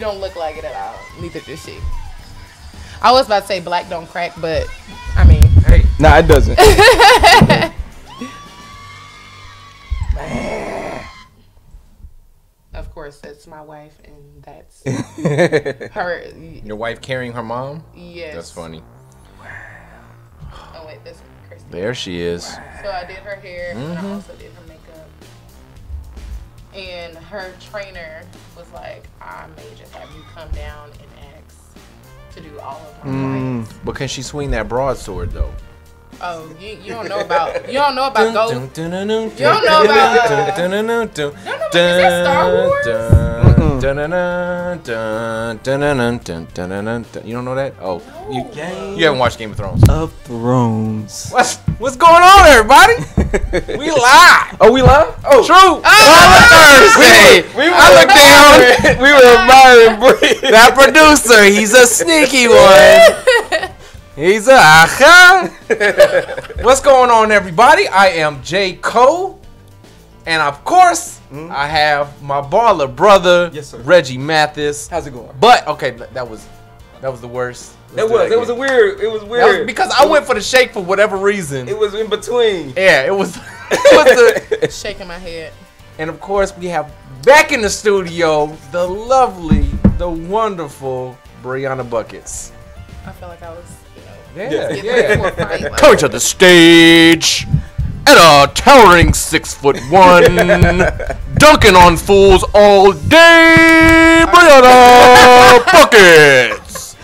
don't look like it at all. Neither does she. I was about to say black don't crack, but I mean, hey, nah, it doesn't. of course, that's my wife, and that's her. Your wife carrying her mom? Yes. That's funny. Oh wait, this Christy. There she is. So I did her hair, and I also did her makeup. And her trainer was like, I may just have you come down and ask to do all of my clients. But can she swing that broadsword though? Oh, you don't know about gold. You don't know about. You don't know about. Is that Star Wars? You don't know that? Oh, you haven't watched Game of Thrones. Of Thrones. What's going on, everybody? We live. Oh, we live? Oh, True. Thursday. I look down. We were admiring Bree. That producer, he's a sneaky one. He's a What's going on, everybody? I am J. Cole. And of course, I have my baller brother, yes, sir. Reggie Mathis. How's it going? But okay, that was the worst. It was weird. Because I went for the shake for whatever reason. It was in between. Yeah, it was shaking my head. And of course, we have back in the studio the lovely, the wonderful Brianna Buckets. I feel like I was, yeah. Coming to the stage at a towering 6'1", dunking on fools all day, Brianna Buckets.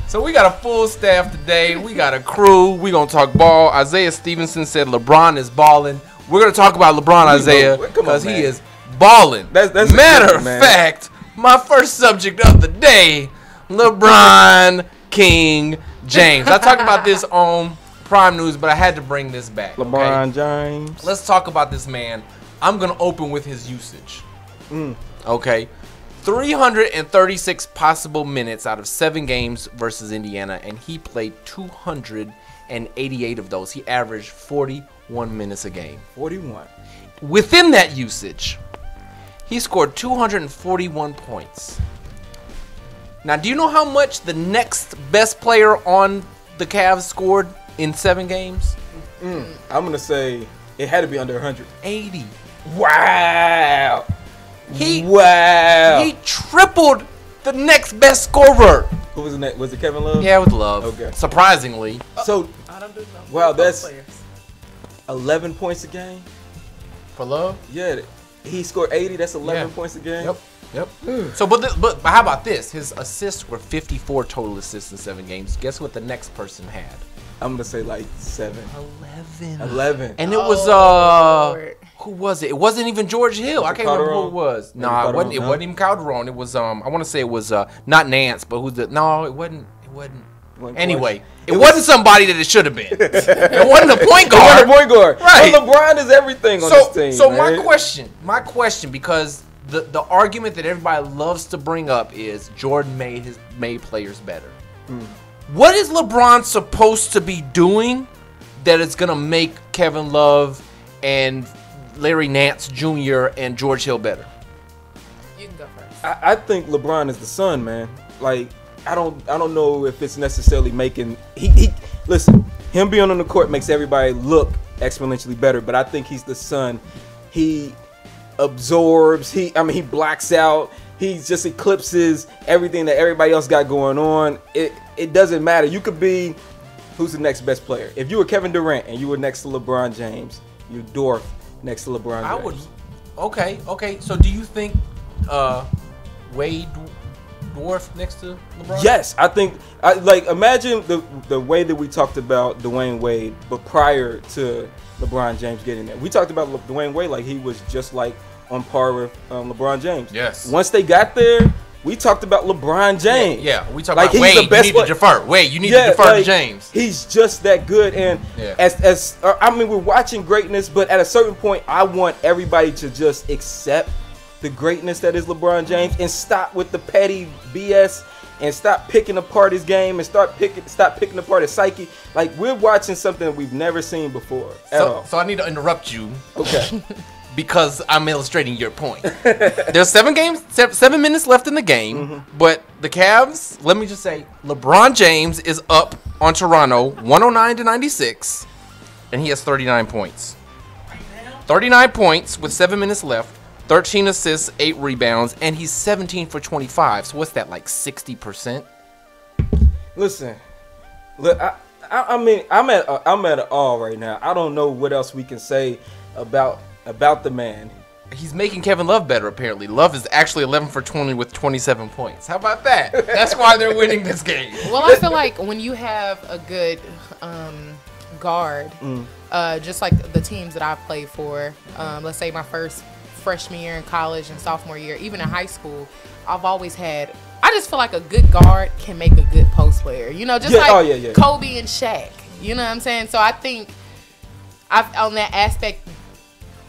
So we got a full staff today. We got a crew. We gonna talk ball. Isaiah Stevenson said LeBron is balling. We're gonna talk about LeBron, Isaiah, because he is balling. That's matter of fact. My first subject of the day, LeBron King James. I talked about this on Prime News, but I had to bring this back. LeBron James. Let's talk about this man. I'm going to open with his usage. Okay. 336 possible minutes out of 7 games versus Indiana, and he played 288 of those. He averaged 41 minutes a game. 41. Within that usage, he scored 241 points. Now, do you know how much the next best player on the Cavs scored in 7 games? I'm going to say it had to be under 100. 80. Wow. He tripled the next best scorer. Who was the next? Was it Kevin Love? Yeah, with Love. Okay. Surprisingly. So, I don't do no wow, that's 11 points a game. For Love? Yeah. He scored 80. That's 11 points a game. Yep. So, but how about this? His assists were 54 total assists in 7 games. Guess what the next person had? I'm gonna say like 7. 11. And it was who was it? It wasn't even George Hill. I can't remember who it was. No, it wasn't even Calderon. It was I want to say it was not Nance, but who's the? No, it wasn't. Anyway, it wasn't somebody that it should have been. It wasn't a point guard. It wasn't a point guard. Right. Well, LeBron is everything on this team. So man. my question, because the argument that everybody loves to bring up is Jordan made players better. What is LeBron supposed to be doing that is gonna make Kevin Love and Larry Nance Jr. and George Hill better? You can go first. I think LeBron is the son, man. Like I don't know if it's necessarily making he listen, him being on the court makes everybody look exponentially better, but I think he's the son. He absorbs, he blacks out, he just eclipses everything that everybody else got going on. It doesn't matter. You could be who's the next best player. If you were Kevin Durant and you were next to LeBron James, you dwarf next to LeBron James. I would. Okay. So do you think Wade dwarf next to LeBron? Yes, I think. Like imagine the way that we talked about Dwayne Wade, but prior to LeBron James getting there, we talked about Dwayne Wade like he was just like on par with LeBron James. Yes. Once they got there, we talked about LeBron James. Yeah. We talked like about Wade. You need to defer. Wade, you need to defer to James. He's just that good, and we're watching greatness, but at a certain point, I want everybody to just accept the greatness that is LeBron James and stop with the petty BS and stop picking apart his game and stop picking apart his psyche. Like we're watching something we've never seen before at all. So I need to interrupt you. Okay. because I'm illustrating your point. There's 7 minutes left in the game, but the Cavs, let me just say, LeBron James is up on Toronto 109-96, and he has 39 points. 39 points with 7 minutes left, 13 assists, 8 rebounds, and he's 17 for 25. So what's that, like 60%? Listen, look, I mean, I'm at an all right now. I don't know what else we can say about the man. He's making Kevin Love better, apparently. Love is actually 11 for 20 with 27 points. How about that? That's why they're winning this game. Well, I feel like when you have a good guard, just like the teams that I've played for, let's say my first freshman year in college and sophomore year, even in high school, I've always had, I just feel like a good guard can make a good post player. You know, just like Kobe and Shaq. You know what I'm saying? So I think on that aspect,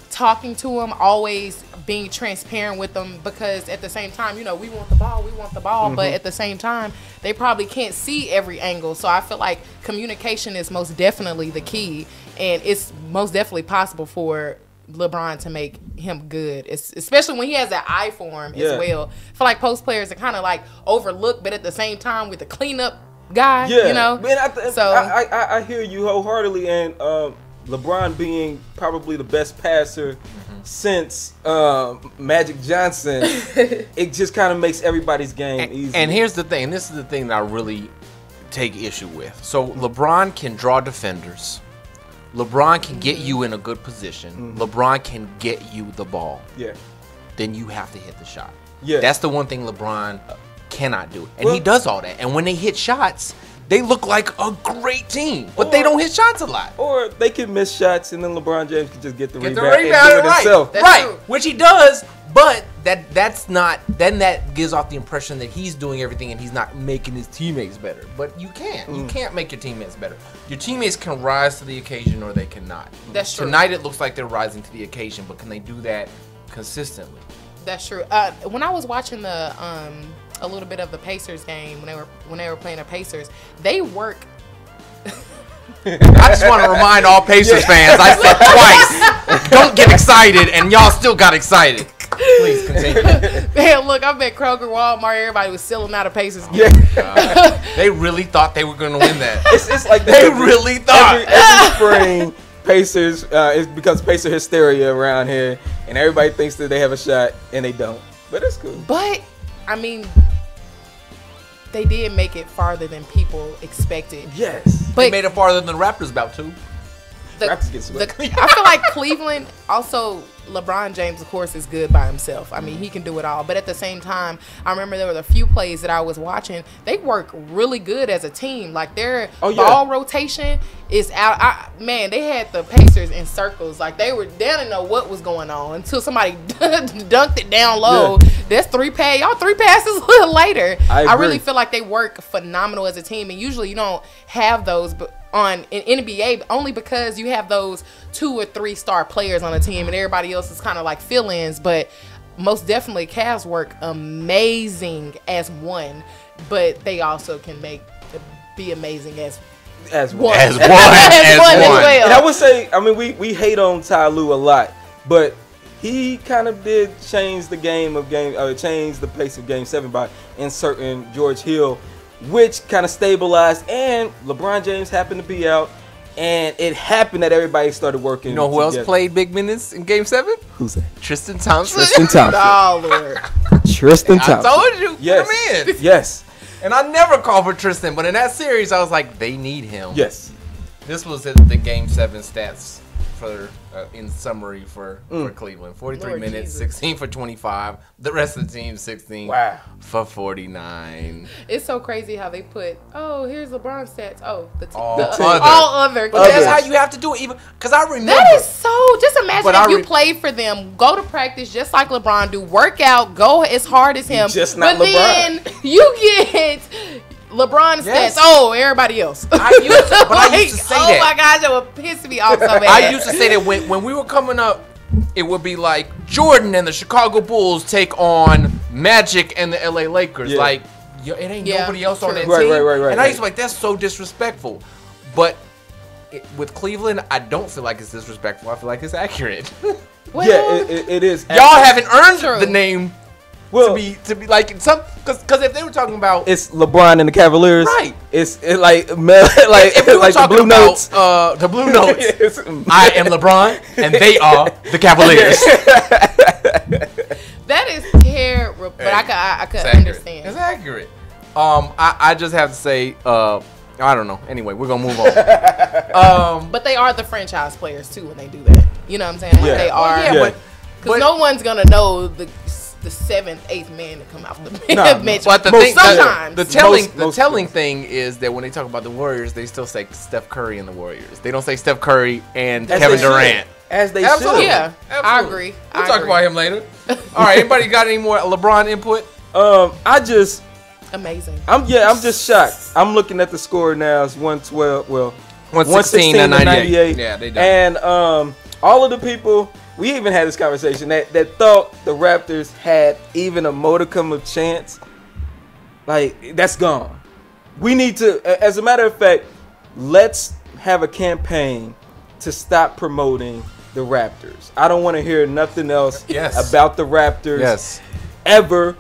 talking to them, always being transparent with them, because at the same time, you know, we want the ball, but at the same time, they probably can't see every angle. So I feel like communication is most definitely the key, and it's most definitely possible for LeBron to make him good, especially when he has that eye for him as well. I feel like post players are kind of like overlooked, but at the same time with the cleanup guy, you know. Man, I hear you wholeheartedly, and LeBron being probably the best passer since Magic Johnson, it just kind of makes everybody's game easy. And here's the thing, this is the thing that I really take issue with. So LeBron can draw defenders. LeBron can get you in a good position. LeBron can get you the ball. Yeah. Then you have to hit the shot. Yeah. That's the one thing LeBron cannot do. And he does all that. And when they hit shots, they look like a great team, but they don't hit shots a lot. Or they can miss shots, and then LeBron James can just get the rebound and do it himself. Right, which he does, but that's not. Then that gives off the impression that he's doing everything and he's not making his teammates better. But you can't. You can't make your teammates better. Your teammates can rise to the occasion or they cannot. That's true. Tonight it looks like they're rising to the occasion, but can they do that consistently? That's true. When I was watching a little bit of the Pacers game when they were playing the Pacers, they work. I just want to remind all Pacers fans, I said twice, don't get excited, and y'all still got excited. Please continue. Man, look, I'm at Kroger, Walmart. Everybody was selling out of Pacers. Yeah. They really thought they were going to win that. It's like they really thought. Every spring, Pacers, it's because Pacer hysteria around here, and everybody thinks that they have a shot, and they don't. But it's cool. But, I mean, they did make it farther than people expected. Yes. But they made it farther than the Raptors about to. Raptors get swept. I feel like Cleveland, also LeBron James, of course, is good by himself. I mean, he can do it all. But at the same time, I remember there were a few plays that I was watching. They work really good as a team. Like their ball rotation is out. Man, they had the Pacers in circles. Like they didn't know what was going on until somebody dunked it down low. Yeah. That's three passes a little later. I really feel like they work phenomenal as a team. And usually you don't have those, but in NBA only because you have those 2 or 3 star players on a team and everybody else is kind of like fill-ins. But most definitely Cavs work amazing as one, but they also can be amazing as one. As one well. And I would say, I mean, we hate on Ty Lue a lot, but he kind of did change the change the pace of Game 7 by inserting George Hill, which kind of stabilized, and LeBron James happened to be out, and it happened that everybody started working. You know who else played big minutes in Game 7? Who's that? Tristan Thompson. Tristan Thompson. Oh, Lord. Tristan Thompson. I told you. Yes. Put him in. Yes. And I never called for Tristan, but in that series, I was like, they need him. Yes. This was the Game 7 stats for in summary for Cleveland. 43 Lord minutes, Jesus. 16 for 25. The rest of the team, 16 for 49. It's so crazy how they put, here's LeBron's stats. All other. But that's how you have to do it. Even because I remember. That is so. Just imagine if you played for them, go to practice just like LeBron do, work out, go as hard as him. Just not but LeBron. Then you get LeBron's stats. Everybody else. I used to say that. Oh my gosh, that would piss me off so bad. I used to say that when we were coming up, it would be like Jordan and the Chicago Bulls take on Magic and the LA Lakers. Yeah. Like, it ain't nobody else on that team. Right. And I used to be like, that's so disrespectful. But with Cleveland, I don't feel like it's disrespectful. I feel like it's accurate. Well, Yeah, it is. Y'all haven't earned True. the name Well, to be like some because if they were talking about it's LeBron and the Cavaliers. Right. It's like if we were like the talking Blue about Notes. the Blue Notes, Yes. I am LeBron and they are the Cavaliers. that is terrible, but I could It's accurate. understand. It's accurate. I just have to say, I don't know. Anyway, we're gonna move on. But they are the franchise players too when they do that. You know what I'm saying? Like, Yeah. they are. yeah, Yeah. Because no one's gonna know the 7th, 8th man to come out the bench. But the Most- thing, sometimes. the Most telling thing is that when they talk about the Warriors, they still say Steph Curry and the Warriors. They don't say Steph Curry and As Kevin they should. Durant. As they Absolutely. should. Yeah, Absolutely. I agree. We'll I talk agree. about him later. All right, anybody got any more LeBron input? Amazing. I'm just shocked. I'm looking at the score now. It's 112. Well, 116 to 98. Yeah, they done. And all of the people, we even had this conversation that thought the Raptors had even a modicum of chance. Like, that's gone. We need to, as a matter of fact, let's have a campaign to stop promoting the Raptors. I don't want to hear nothing else Yes. about the Raptors Yes. ever.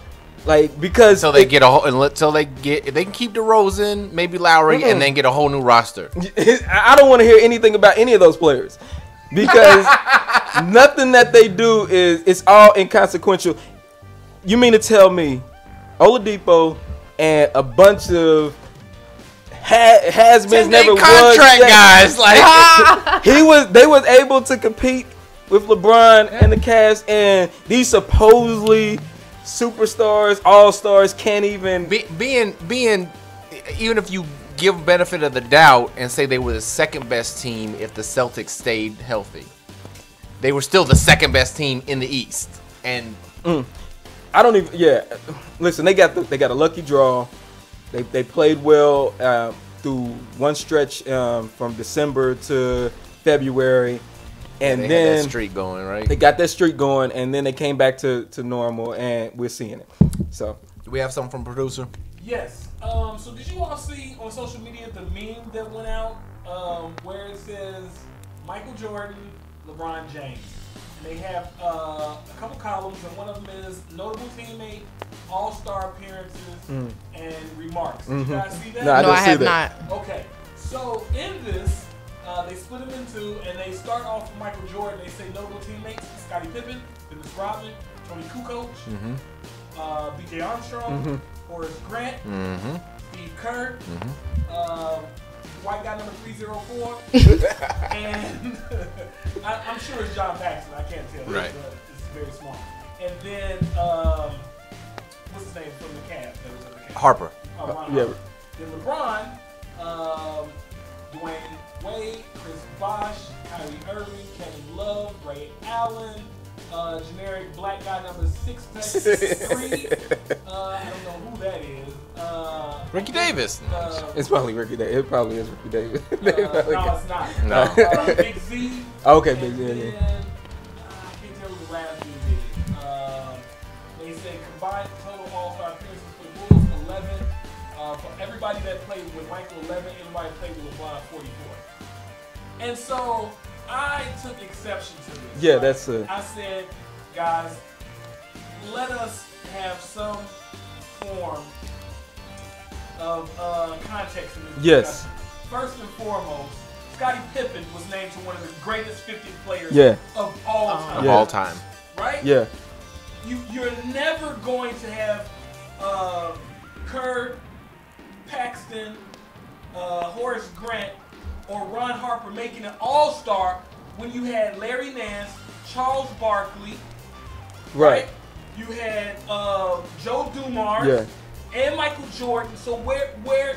Like, because Until they get a whole, until they can keep DeRozan, maybe Lowry, and then get a whole new roster. I don't want to hear anything about any of those players because nothing that they do it's all inconsequential. You mean to tell me Oladipo and a bunch of has-beens never contract guys like they was able to compete with LeBron and the Cavs, and these supposedly superstars, all-stars can't even being even if you give benefit of the doubt and say they were the second best team if the Celtics stayed healthy, they were still the second best team in the East. And I don't even. Yeah, listen. They got a lucky draw. They played well through one stretch from December to February, and they then had that streak going, right? they got that streak going, and then they came back to normal, and we're seeing it. So Do we have something from producer? Yes. So did you all see on social media the meme that went out where it says Michael Jordan, LeBron James? And they have a couple columns, and one of them is notable teammate, all-star appearances, and remarks. Did you guys see that? No, I No, didn't I see have that. not. Okay. So in this, they split them in two, and they start off with Michael Jordan. They say notable teammates: Scottie Pippen, Dennis Rodman, Tony Kukoc, B.J. Armstrong, Horace Grant, Steve Kerr, white guy number 304, and I'm sure it's John Paxson. I can't tell. Right. It's very small. And then what's his name from the Cavs? That was at the Cavs. Harper. Ron yeah. Harper. Then LeBron, Dwayne Wade, Chris Bosh, Kyrie Irving, Kevin Love, Ray Allen, generic black guy number 6'3". I don't know who that is. Ricky Davis. It's probably Ricky Davis. It probably is Ricky Davis. No, it's not. No. Big Z. Okay, And Big Z, yeah. then, I can't tell who the last dude is. They say combined total all-star appearances for the Bulls 11. For everybody that played with Michael 11, everybody played with LeBron 44. And so I took exception to this. Yeah, right? that's I said, guys, let us have some form of context in this Yes. discussion. First and foremost, Scottie Pippen was named to one of the greatest 50 players of all time. Yeah. All time. Right? yeah. You're never going to have Kerr, Paxton, Horace Grant, or Ron Harper making an all-star when you had Larry Nance, Charles Barkley, Right. You had Joe Dumars, Yeah. and Michael Jordan. So where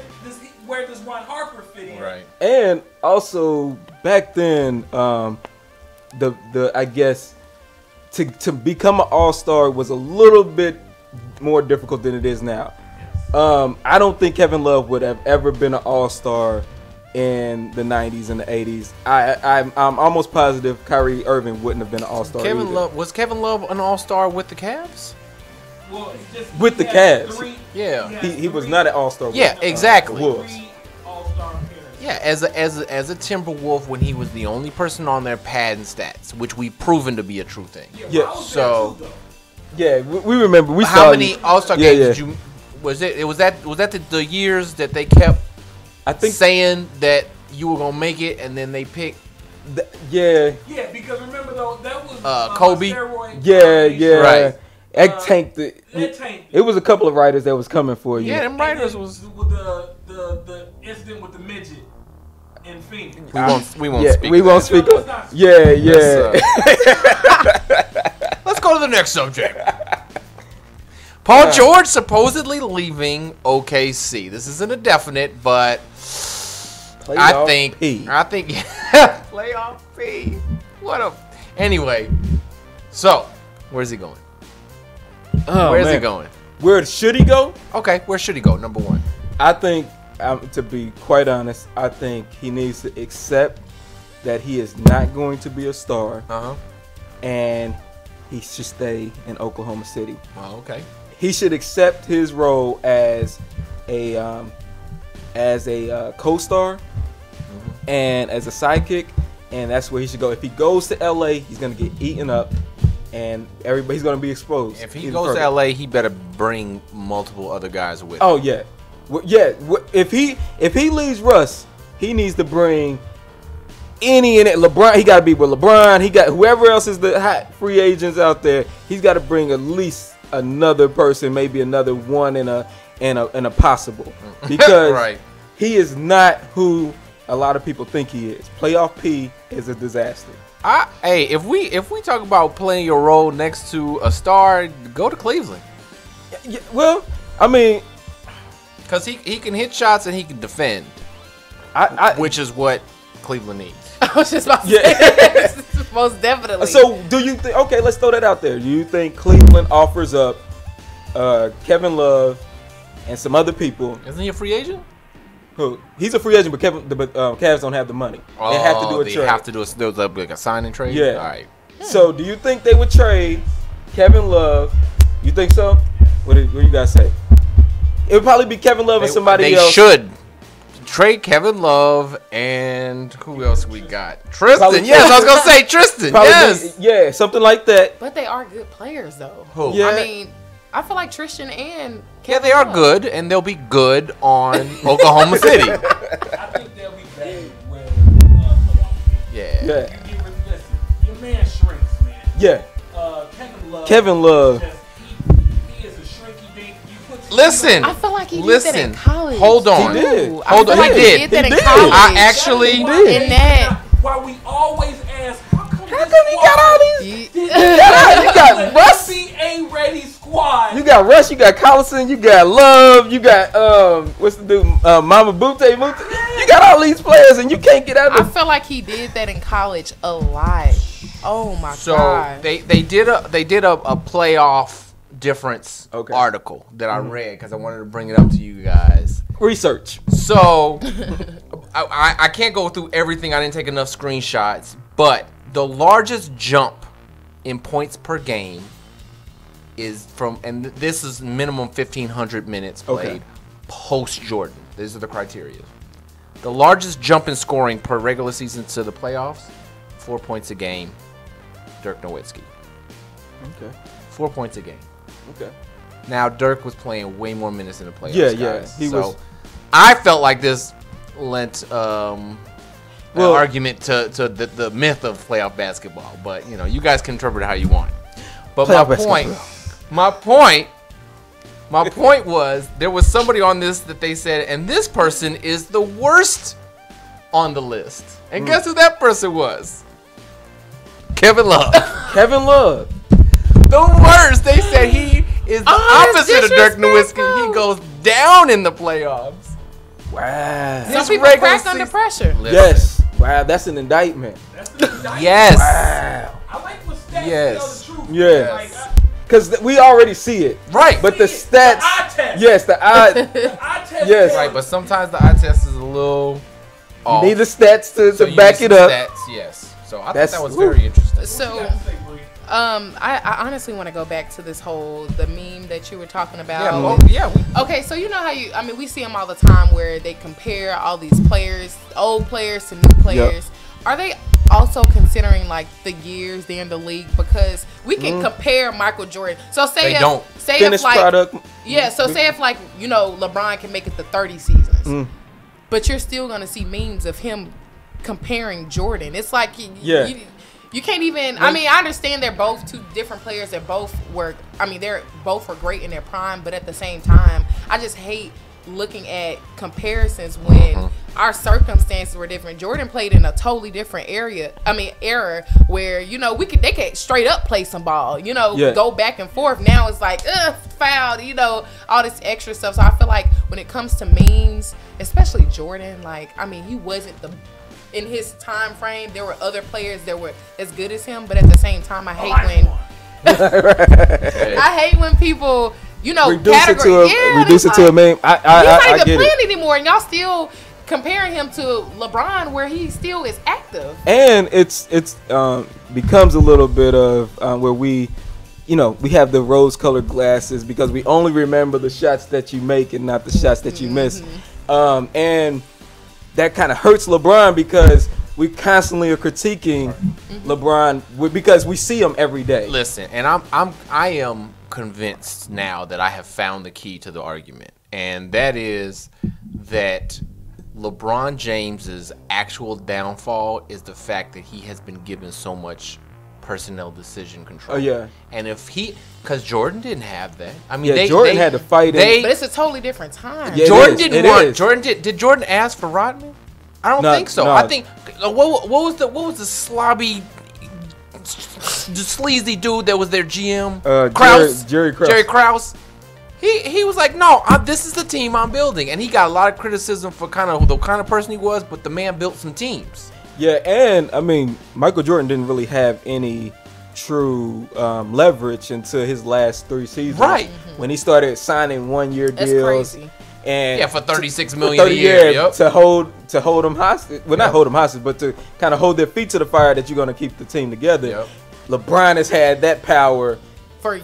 does Ron Harper fit in? Right. And also back then, the I guess to become an all-star was a little bit more difficult than it is now. I don't think Kevin Love would have ever been an all-star in the 90s and the 80s. I'm almost positive Kyrie Irving wouldn't have been an all-star either. Was Kevin Love an all-star with the Cavs? Well, it's just With the he had Cavs. three- Yeah. had He was three- not an all-star. Yeah, exactly. Was. Three all-star appearances. Yeah, as a Timberwolf when he was the only person on their padding stats, which we've proven to be a true thing. Yeah. So Yeah, we remember. We how saw many All-Star games did you? Was that the years that they kept saying that you were gonna make it, and then they picked? Yeah, because remember though that was Kobe. Yeah. Right. It tanked it. It was a couple of writers that was coming for you. Yeah, them writers was with the incident with the midget in Phoenix. We won't speak. We won't speak. Yeah. Let's go to the next subject. Paul George supposedly leaving OKC. This isn't a definite, but I think playoff P. What a anyway. So where's he going? Where's he going? Where should he go? Okay, where should he go? Number one. I think, to be quite honest, I think he needs to accept that he is not going to be a star, and he should stay in Oklahoma City. Oh, okay. He should accept his role as a co-star and as a sidekick, and that's where he should go. If he goes to LA, he's gonna get eaten up, and everybody's gonna be exposed. If he goes to LA, he better bring multiple other guys with him. Oh yeah, If he leaves Russ, he needs to bring any in it. LeBron, he got to be with LeBron. He got whoever else is the hot free agents out there. He's got to bring at least another person, maybe another one in a possible, because right. He is not who a lot of people think he is. Playoff P is a disaster. Hey, if we talk about playing your role next to a star, go to Cleveland. Yeah, well, I mean, because he can hit shots and he can defend, which is what Cleveland needs. I was just about to say, most definitely. So, do you think? Okay, let's throw that out there. Do you think Cleveland offers up Kevin Love and some other people? Isn't he a free agent? Who? He's a free agent, but Cavs don't have the money. Oh, they have to do a trade. They have to do like a signing trade. Yeah. All right. So, do you think they would trade Kevin Love? You think so? What do you guys say? It would probably be Kevin Love and somebody else. They should trade Kevin Love and who else we got? Tristan. Probably yes, I was gonna say Tristan. Yes. Yeah, something like that. But they are good players, though. Who? Yeah. I mean, I feel like Tristan and Kevin they are Love. good, and they'll be good on Oklahoma City. I think they'll be better with playoff. Yeah. Listen, your man shrinks, man. Yeah. Kevin Love. He is a shrinky dink. Listen. I feel like he did that in college. Hold on. He did. Hold on. He did that in college. I actually did. In that. Why we always ask, how come he got all these? You You got Russ. NBA ready squad. You got Russ. You got Collison. You got Love. You got what's the dude? Mama Butte. You got all these players, and you can't get out I of. feel like he did that in college a lot. Oh my So god. they did a playoff difference Okay. article that I read because I wanted to bring it up to you guys. Research. So I can't go through everything. I didn't take enough screenshots, but the largest jump in points per game is from, and this is minimum 1,500 minutes played post Jordan. These are the criteria. The largest jump in scoring per regular season to the playoffs, 4 points a game. Dirk Nowitzki. Okay. 4 points a game. Okay. Now Dirk was playing way more minutes in the playoffs. Yeah, guys. he so was. I felt like this lent an argument to the myth of playoff basketball, but you guys can interpret it how you want. But my point was there was somebody on this that they said, and this person is the worst on the list. And guess who that person was? Kevin Love. Kevin Love. The worst. They said he is the that's opposite of Dirk disrespectful. Nowitzki. He goes down in the playoffs. Wow. Some His people regular crack under season- pressure. Yes. Wow. That's an indictment. That's the indictment. Yes. Wow. I like what stats Yes. tell the truth. Yeah. Like, Because we already see it. Right. But the see it. stats. The eye test. Yes, the eye. The eye test. Yes. Right, but sometimes the eye test is a little off. You need the stats So to you back need it some up. Stats, yes. So I That's- thought that was woo. very interesting. So, I honestly want to go back to this the meme that you were talking about. Okay, so you know how we see them all the time where they compare all these players, old players to new players. Yep. Are they also considering like the years they're in the league? Because we can compare Michael Jordan. So say if like you know LeBron can make it to 30 seasons, but you're still gonna see memes of him comparing Jordan. It's like you can't even. I mean, I understand they're both two different players. They're both were great in their prime, but at the same time, I just hate looking at comparisons when our circumstances were different. Jordan played in a totally different era where you know they could straight up play some ball, go back and forth. Now it's like fouled, all this extra stuff. So I feel like when it comes to memes, especially Jordan, he wasn't in his time frame. There were other players that were as good as him, but at the same time, I hate when people reduce it to a meme. I he's not even get playing it anymore, and y'all still comparing him to LeBron, where he still is active. And it's becomes a little bit of where we have the rose-colored glasses because we only remember the shots that you make and not the shots that you miss, and that kind of hurts LeBron because we constantly are critiquing LeBron because we see him every day. Listen, and I am convinced now that I have found the key to the argument, and that is that LeBron James's actual downfall is the fact that he has been given so much personnel decision control. Oh yeah, and because Jordan didn't have that. I mean, Jordan had to fight it, but it's a totally different time. Yeah, Jordan didn't want. Jordan did Jordan ask for Rodman? I don't think so. No. I think what was the slobby, sleazy dude that was their GM? Krause. Jerry Krause. Jerry Krause. He was like, no, this is the team I'm building, and he got a lot of criticism for the kind of person he was, but the man built some teams. Yeah, and I mean, Michael Jordan didn't really have any true leverage until his last 3 seasons. Right. When he started signing 1-year deals. Crazy. And for $36 million a year. Yep. To hold them hostage. Well, not hold them hostage, but to kind of hold their feet to the fire that you're going to keep the team together. Yep. LeBron has had that power for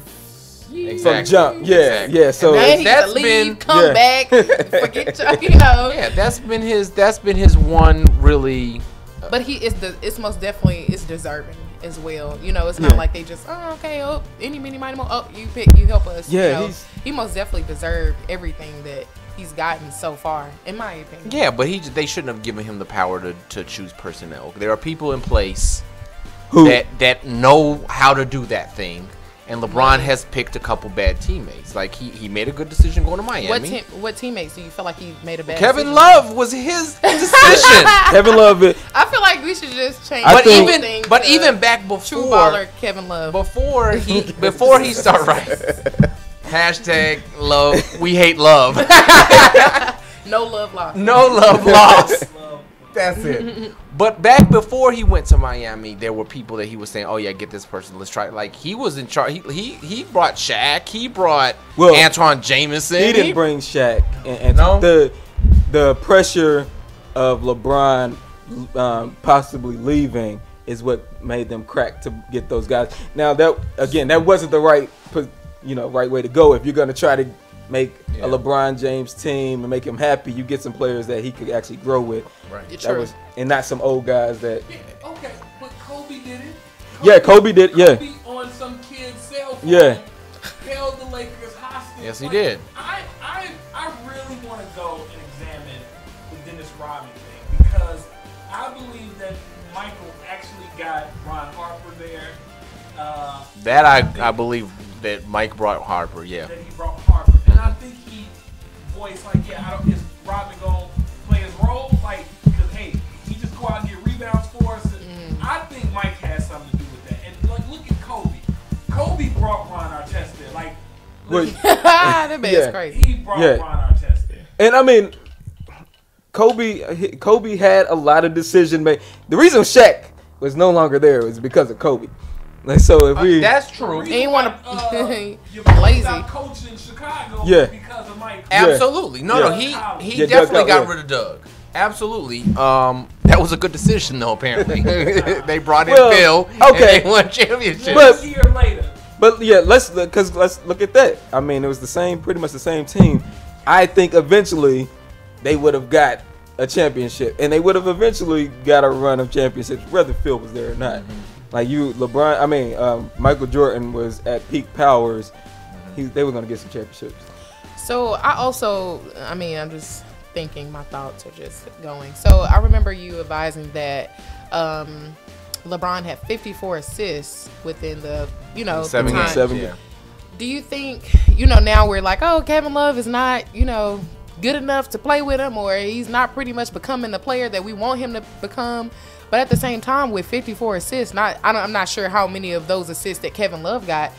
from jump. Yeah. So that's been come back, forget that's been his one really. But it's most definitely is deserving as well. It's not like they just any mini mighty mo. You help us. Yeah, he most definitely deserved everything that he's gotten so far, in my opinion. Yeah, but they shouldn't have given him the power to choose personnel. There are people in place that know how to do that thing. And LeBron has picked a couple bad teammates. Like he made a good decision going to Miami. What teammates do you feel like he made a bad Kevin decision? Love was his decision. Kevin Love. I feel like we should just change. But even back before true baller Kevin Love. Before he started hashtag love. We hate love. No love lost. No love lost. That's it. But back before he went to Miami, there were people that he was saying, "Oh yeah, get this person. Let's try." Like he was in charge. He brought Shaq. He brought Antoine Jameson. He didn't bring Shaq. And no? The pressure of LeBron possibly leaving is what made them crack to get those guys. Now that wasn't the right way to go. If you're gonna try to make a LeBron James team and make him happy, you get some players that he could actually grow with. Right. And not some old guys that. Yeah, okay, but Kobe did it. Kobe did. Kobe on some kid's cell phone. Held the Lakers hostage. Yes, he did. I really want to go and examine the Dennis Rodman thing because I believe that Michael actually got Ron Harper there. I believe that Mike brought Harper. Yeah. That he brought Harper, and I think he voiced is Rodman gonna play his role? Because hey, he just go out and get rebounds for us. I think Mike has something to do with that. And look at Kobe. Kobe brought Ron Artest there. That man's crazy. He brought Ron Artest there. And I mean, Kobe had a lot of decision making. The reason Shaq was no longer there was because of Kobe. So if that's true. He didn't want to lazy. Coach in Chicago because of Mike. Absolutely. No, he definitely got rid of Doug. Absolutely. That was a good decision, though. Apparently, they brought in Phil. Okay, and they won championships. But- A year later. But yeah, let's look at that. I mean, it was pretty much the same team. I think eventually they would have got a championship, and they would have eventually got a run of championships, whether Phil was there or not. Like Michael Jordan was at peak powers. They were going to get some championships. So I'm just thinking, my thoughts are just going. So I remember you advising that LeBron had 54 assists within the, the 7 time. 7 Yeah. Do you think, now we're like, oh, Kevin Love is not, good enough to play with him, or he's not pretty much becoming the player that we want him to become? But at the same time, with 54 assists, I'm not sure how many of those assists that Kevin Love got.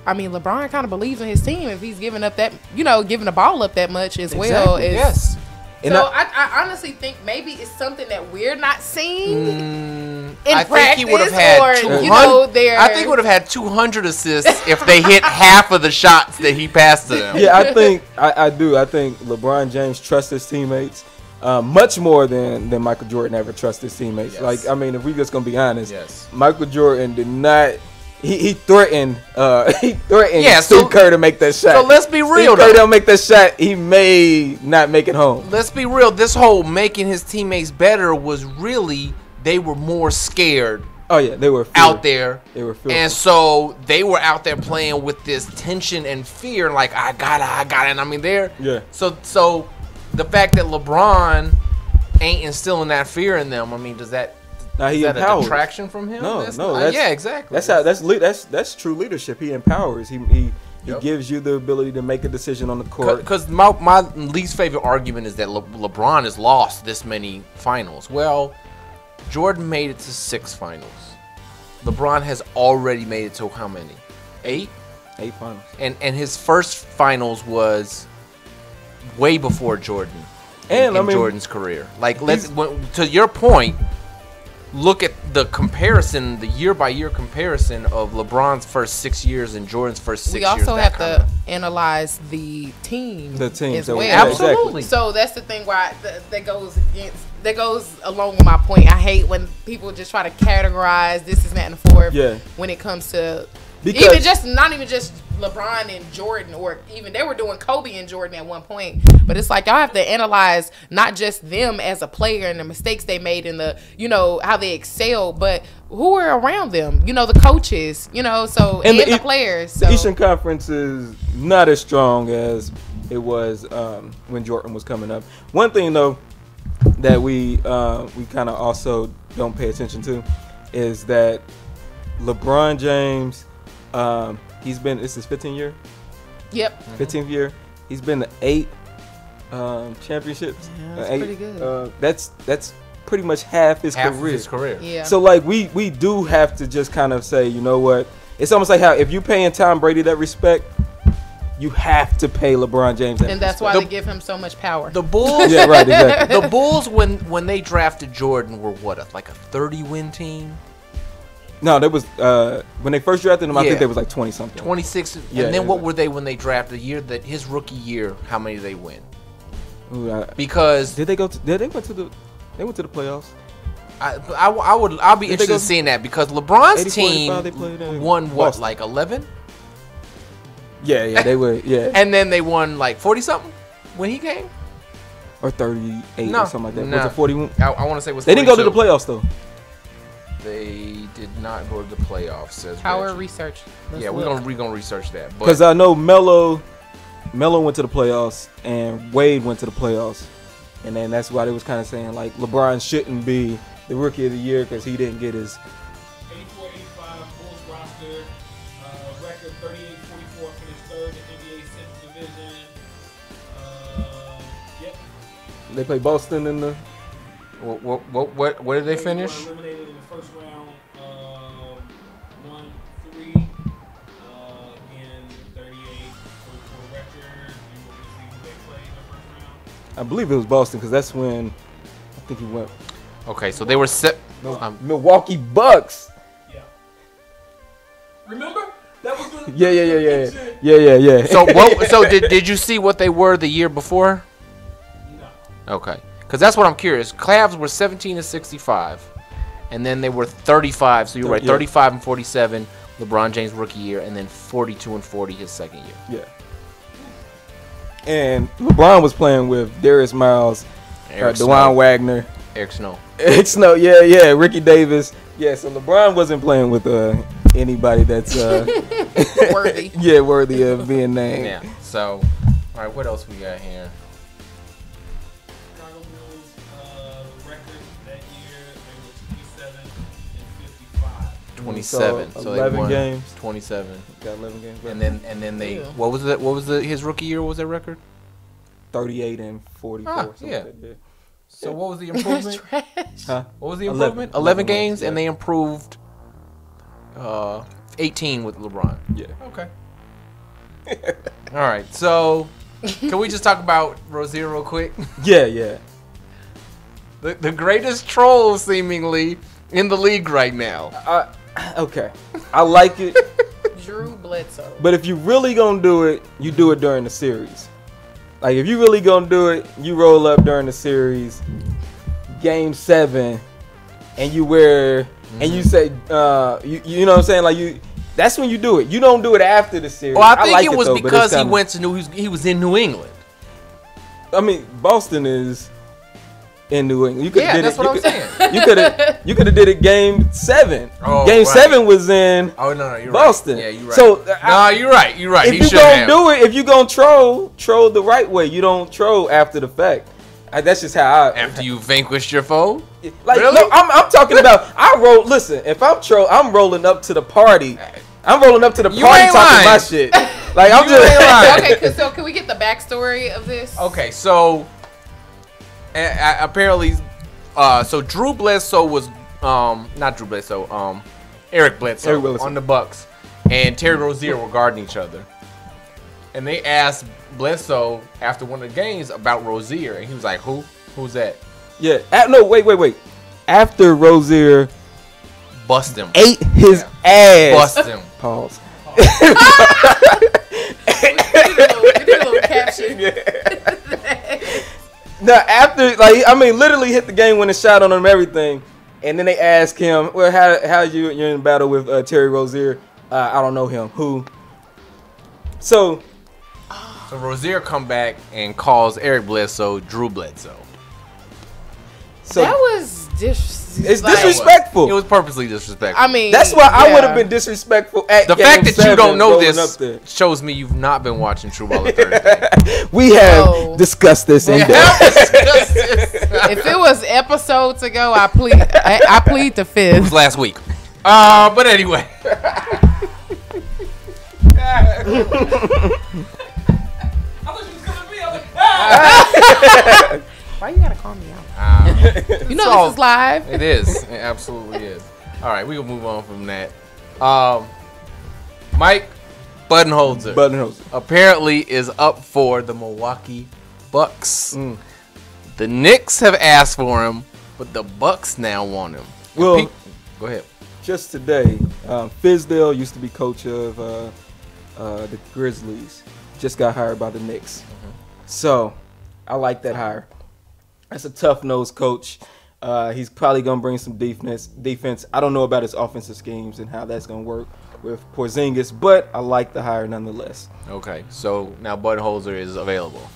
I mean, LeBron kind of believes in his team if he's giving up that, giving the ball up that much as well. Yes. So I honestly think maybe it's something that we're not seeing in I practice. think he would have had 200. I think he would have had 200 assists if they hit half of the shots that he passed to them. Yeah, I think I do. I think LeBron James trusts his teammates much more than Michael Jordan ever trusts his teammates. Yes. Like, I mean, if we just gonna be honest, Yes. Michael Jordan did not. He threatened Yeah, Steve Kerr to make that shot. So let's be real. Steve Kerr don't make that shot, he may not make it home. Let's be real. This whole making his teammates better was really they were more scared. Oh yeah, they were out there. They were fearful. And so they were out there playing with this tension and fear, like I got it. And I mean, So the fact that LeBron ain't instilling that fear in them, I mean, is that a detraction from him? No, yeah, exactly. That's true leadership. He empowers. He gives you the ability to make a decision on the court. Because my least favorite argument is that LeBron has lost this many finals. Well, Jordan made it to 6 finals. LeBron has already made it to how many? 8? 8 finals. And his first finals was way before Jordan. In Jordan's career. Like, to your point, look at the comparison, the year-by-year comparison of LeBron's first 6 years and Jordan's first 6 years. We also have to analyze the team. The team as well. Absolutely. So that's the thing why that goes along with my point. I hate when people just try to categorize this is that and the fourth. Yeah. When it comes to because not even just LeBron and Jordan, or even they were doing Kobe and Jordan at one point. But it's like y'all have to analyze not just them as a player and the mistakes they made and the how they excel, but who were around them. The coaches. And the players. So. The Eastern Conference is not as strong as it was when Jordan was coming up. One thing though that we kind of also don't pay attention to is that LeBron James. This is 15th year? Yep. 15th year. He's been to 8 championships. Yeah, that's pretty good. That's pretty much half his career. Of his career. Yeah. So like we do have to just kind of say, you know what? It's almost like how if you're paying Tom Brady that respect, you have to pay LeBron James that and that's respect. why they give him so much power. The Bulls. Yeah, right, exactly. The Bulls when they drafted Jordan were like a 30-win team? No, there was when they first drafted him. I think they was like 20 something. 26. Yeah, and then what were they when they drafted the year that his rookie year? How many did they win? Ooh, because they went to the playoffs. I'll be interested in seeing that because LeBron's team won what, Boston. like 11? Yeah, they were. Yeah, and then they won like 40 something when he came, or 38 or something like that. No. Was it 41? I want to say it was. They 42. didn't go to the playoffs though. They did not go to the playoffs. Says Power Reggie. research. Yeah, we're gonna research that. Because I know Melo went to the playoffs and Wade went to the playoffs, and then that's why they was kind of saying like LeBron shouldn't be the rookie of the year because he didn't get his 84-85 Bulls roster record 38-44, finished third in NBA Central Division. Yep. They play Boston in the. What did they finish? They were eliminated in the first round. 1-3. Again, 38-44 record. You want to see who they played in the first round? I believe it was Boston because that's when I think he went. Okay, so they were set. Milwaukee Bucks. Yeah. Remember? That was the Yeah. So did you see what they were the year before? No. Okay, Because that's what I'm curious. Cavs were 17-65, and then they were 35. So you're right, 35 and 47. LeBron James rookie year, and then 42 and 40 his second year. Yeah. And LeBron was playing with Darius Miles, DeJuan Wagner, Eric Snow. Eric Snow, yeah, Ricky Davis. Yeah, so LeBron wasn't playing with anybody that's worthy. Yeah, worthy of being named. Yeah. So, all right, what else we got here? Chicago Bulls record that year, they were 27 and 55. 27. So 11 they won games. 27. Got 11 games. And then they Yeah. what was his rookie year? What was their record? 38 and 44. Ah, something yeah. like that. So what was the That's improvement? trash. Huh? What was the 11. improvement? 11 11 games, wins, yeah. and they improved 18 with LeBron. Yeah. Okay. All right. So can we just talk about Rozier real quick? Yeah. The greatest troll seemingly in the league right now. Okay. I like it. Drew Bledsoe. But if you really gonna do it, you do it during the series. Like if you really gonna do it, you roll up during the series, game 7, and you wear and you say, you know what I'm saying? Like that's when you do it. You don't do it after the series. Well, I think like it was though, because he went to he was in New England. I mean, Boston is in New England. You could did that's it. what I'm saying. You could have did it game 7. Oh, game right. 7 was in Oh no, you're Boston. Right. Yeah, you're right. So no, you're right. You're right. if you gonna do it, if you gonna troll the right way. You don't troll after the fact. That's just how after you vanquished your foe. Like Really? no, I'm talking about. Listen, if I'm I'm rolling up to the party. I'm rolling up to the You party ain't talking lying. my shit. Like I'm You ain't lying. Okay, so can we get the backstory of this? Okay, so apparently, so Drew Bledsoe was not Drew Bledsoe, Eric Bledsoe on the Bucks, and Terry Rozier were guarding each other, and they asked Bledsoe after one of the games about Rozier, and he was like, "Who's that?" Yeah. No, wait. After Rozier Bust him. ate his ass. Bust him. Pause. We did a little caption. Now after, literally hit the game-winning shot on him, everything, and then they ask him, "Well, how you're in battle with Terry Rozier?" I don't know him. Who? So Rozier come back and calls Eric Bledsoe Drew Bledsoe. So That was it's disrespectful. It was purposely disrespectful. I mean, That's why I would yeah. have been disrespectful at The game fact that 7 you don't know rolling up there. this shows me you've not been watching True Baller Thursday. We have Oh. discussed this in depth. If it was episodes ago, I plead the It was fifth. last week. But anyway. I thought you was gonna be. I was like, Why you gotta call me out? You know So- this is live. It is. It absolutely is. All right, we can move on from that. Mike Budenholzer Budenholzer. apparently is up for the Milwaukee Bucks. Mm. The Knicks have asked for him, but the Bucks now want him. Well, Go ahead. just today, Fizdale used to be coach of the Grizzlies. Just got hired by the Knicks. So, I like that hire. That's a tough-nosed coach. He's probably going to bring some defense. I don't know about his offensive schemes and how that's going to work with Porzingis, but I like the hire nonetheless. Okay, so now Budenholzer is available.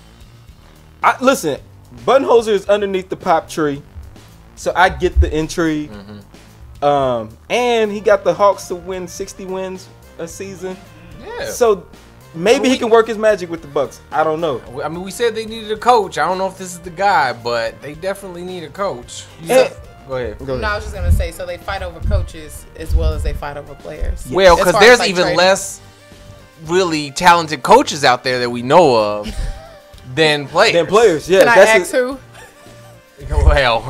Listen, Budenholzer is underneath the pop tree, so I get the intrigue. And he got the Hawks to win 60 wins a season. Yeah. So maybe he can work his magic with the Bucks. I don't know. I mean, we said they needed a coach. I don't know if this is the guy, but they definitely need a coach. Go ahead. Go No, I was just gonna say, so they fight over coaches as well as they fight over players. Well, As because far as, there's like, even trading. less really talented coaches out there that we know of than players. Then players, yeah. Can I ask who? Well,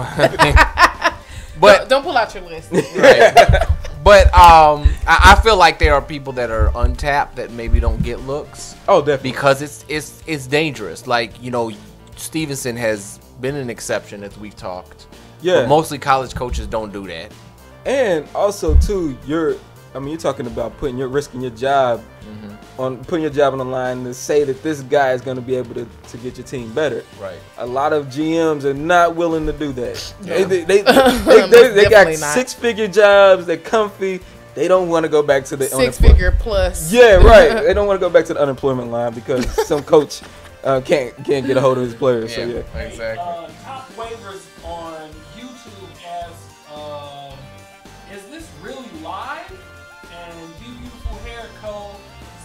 but Don't pull out your list. right. But I feel like there are people that are untapped that maybe don't get looks Oh, definitely. because it's dangerous. Like, you know, Stevenson has been an exception as we've talked. Yeah. But mostly college coaches don't do that. And also too, I mean, you're talking about risking your job putting your job on the line to say that this guy is going to be able to get your team better. Right. A lot of GMs are not willing to do that. Yeah. They got 6-figure jobs. They're comfy. They don't want to go back to the 6-figure plus. Yeah, right. They don't want to go back to the unemployment line because some coach can't get a hold of his players. So yeah, exactly. Top waivers on YouTube asks, is this really live? And Be Beautiful Hair Co.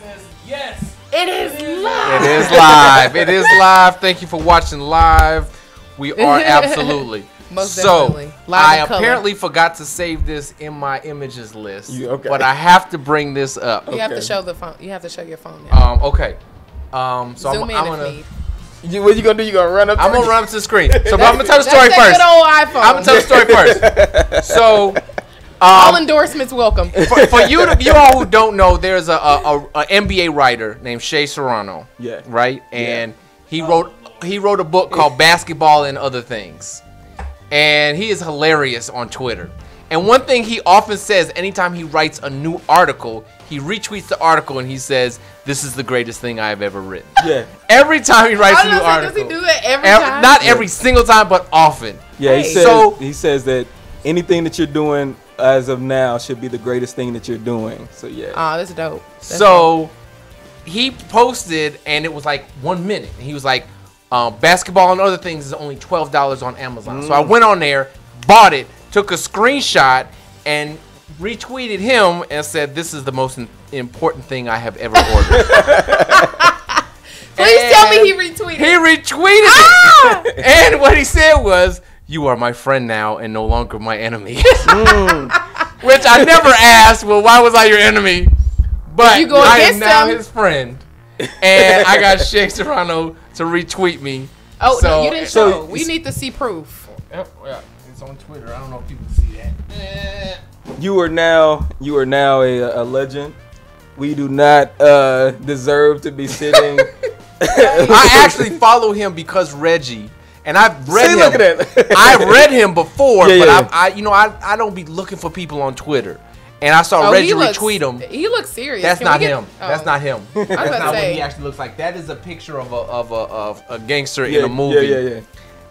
says yes. It is live. It is live. It is live. Thank you for watching live. We are absolutely. Most so definitely. Live I in color. apparently forgot to save this in my images list, Okay. but I have to bring this up. You have to show the phone. You have to show your phone now. Okay. So Zoom in I'm if gonna. need. what you gonna do? You gonna run up? I'm gonna run up to the screen. So I'm gonna tell the story That's first. that good old iPhone. I'm gonna tell the story first. So. All endorsements welcome. For you all who don't know, there's a NBA writer named Shea Serrano. Yeah. Right? And he wrote a book called Basketball and Other Things. And he is hilarious on Twitter. And one thing he often says anytime he writes a new article, he retweets the article and he says, "This is the greatest thing I have ever written." Yeah. Every time he writes a new Does article. he do that every time? Not every single time, but often. Yeah. Hey. He says that anything that you're doing as of now should be the greatest thing that you're doing. So yeah. Oh, that's dope. He posted, and it was like 1 minute. He was like, Basketball and Other Things is only $12 on Amazon. So I went on there, bought it, took a screenshot, and retweeted him and said, "This is the most important thing I have ever ordered." Please tell me he retweeted. He retweeted it. And what he said was, "You are my friend now and no longer my enemy." Which I never asked, well, why was I your enemy? But You go I am against now him. his friend. And I got Shea Serrano to retweet me. Oh, So- no, you didn't so- show. We need to see proof. Yeah, it's on Twitter. I don't know if people see that. You are now a legend. We do not deserve to be sitting. I actually follow him because Reggie. And I've read him. Look at that. I've read him before, Yeah, but yeah. I don't be looking for people on Twitter. And I saw Oh, Reggie he looks- retweet him. He looks serious. That's Can not we get- him. Oh. That's not him. That's about to not what say. he actually looks like. That is a picture of a gangster Yeah, in a movie. Yeah.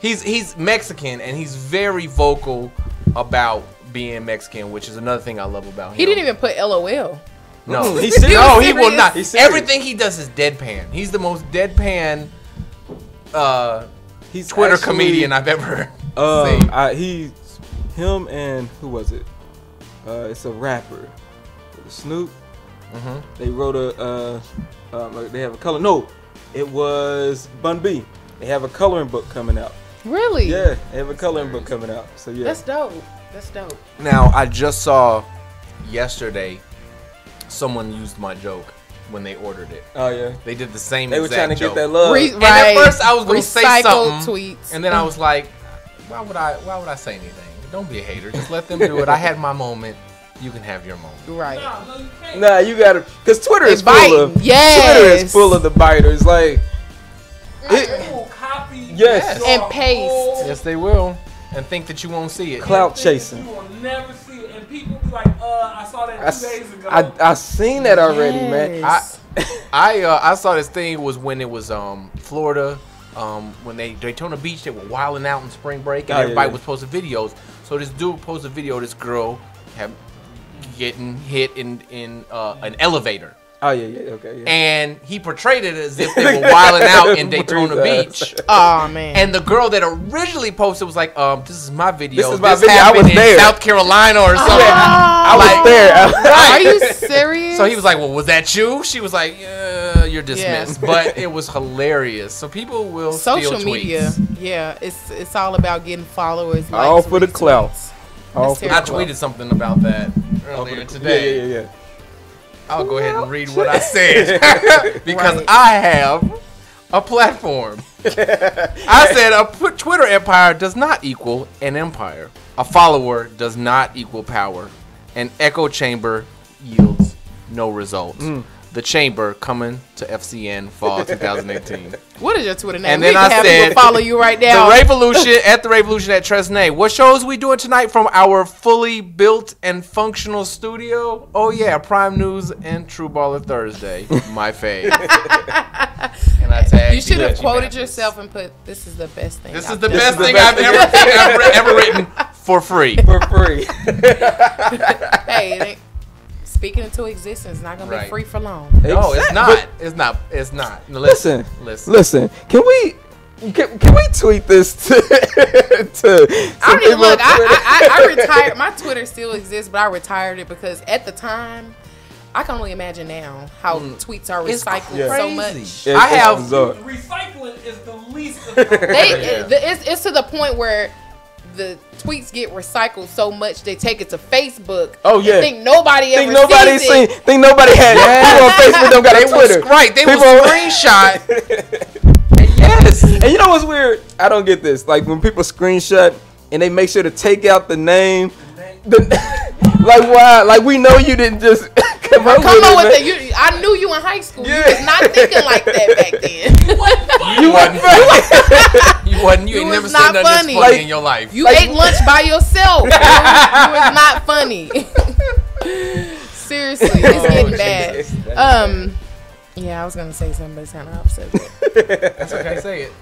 He's Mexican and he's very vocal about being Mexican, which is another thing I love about him. He didn't even put LOL. No, He's serious. no, he will serious. not. He's serious. Everything he does is deadpan. He's the most deadpan He's Twitter actually, comedian I've ever seen. Him and who was it? It's a rapper, Snoop. They wrote they have a color. No, it was Bun B. They have a coloring book coming out. Really? Yeah, they have a coloring book coming out. So yeah. That's dope. That's dope. Now, I just saw yesterday someone used my joke when they ordered it. Oh yeah. They did the same They were exact trying to joke. get that love. And at first I was going to say Recycled something, tweets. and then I was like, why would I say anything? Don't be a hater. Just let them do it. I had my moment. You can have your moment. Right. No, you can't. Nah, you gotta, cause Twitter It's is full of biting. Yes. Twitter is full of the biters. Like, People copy Yes. your And paste. whole- Yes, they will, and think that you won't see it. clout chasing. You will never see it. And people be like, I saw that 2 days ago. I seen that already, man. Yes. I saw this thing was when it was Florida, when Daytona Beach, they were wilding out in spring break, and Oh, yeah, everybody yeah. was posting videos. So this dude posted a video of this girl getting hit in an elevator. Oh yeah, okay, yeah. And he portrayed it as if they were wilding out in Daytona Beach. Oh man. And the girl that originally posted was like, "This is my video. This is my video. I happened was in there." South Carolina or something." I was Like- there. Are you serious? So he was like, "Well, was that you?" She was like, "You're dismissed." But it was hilarious. So people will social steal media. tweets. Yeah, it's all about getting followers. All likes, for the clout. retweets. All That's for the I terrible. tweeted something about that earlier today. Yeah. I'll go ahead and read what I said because Right. I have a platform. I said a Twitter empire does not equal an empire. A follower does not equal power. An echo chamber yields no results. The Chamber coming to FCN fall 2018. What is your Twitter name? And then We I can have said, people follow you right now. The Revolution at the Revolution at Tresnay. What shows we doing tonight from our fully built and functional studio? Oh yeah, Prime News and True Baller Thursday. My fave. And I tagged You should have BG quoted Mathis. yourself and put, "This is the best thing." This I've is the done." best thing I've ever written for free. For free. Hey, it ain't, speaking into existence, not gonna Right. be free for long. No, it's not. It's not. It's not. No, listen. Listen. Can we tweet this to I mean, look, on Twitter? I retired. My Twitter still exists, but I retired it because at the time, I can only imagine now how tweets are It's recycled so crazy. much. Yeah, I it's have- bizarre. Recycling is the least of the It's to the point where the tweets get recycled so much they take it to Facebook. Oh, yeah. And think nobody Think ever nobody sees seen. it. Think nobody had. People on Facebook don't got They a Twitter. was right. They was People- screenshot. Yes. And you know what's weird? I don't get this. Like when people screenshot and they make sure to take out the name. Like why? Like we know you didn't just come up with it. it. I knew you in high school. Yeah. You was not thinking like that back then. You wasn't. You wasn't. You You ain't was never not seen nothing funny. this funny Like- in your life. You ate lunch by yourself. You was not funny. Seriously, it's getting bad. Jesus. Yeah, I was gonna say something, but it's kind of off subject. That's okay. Say it.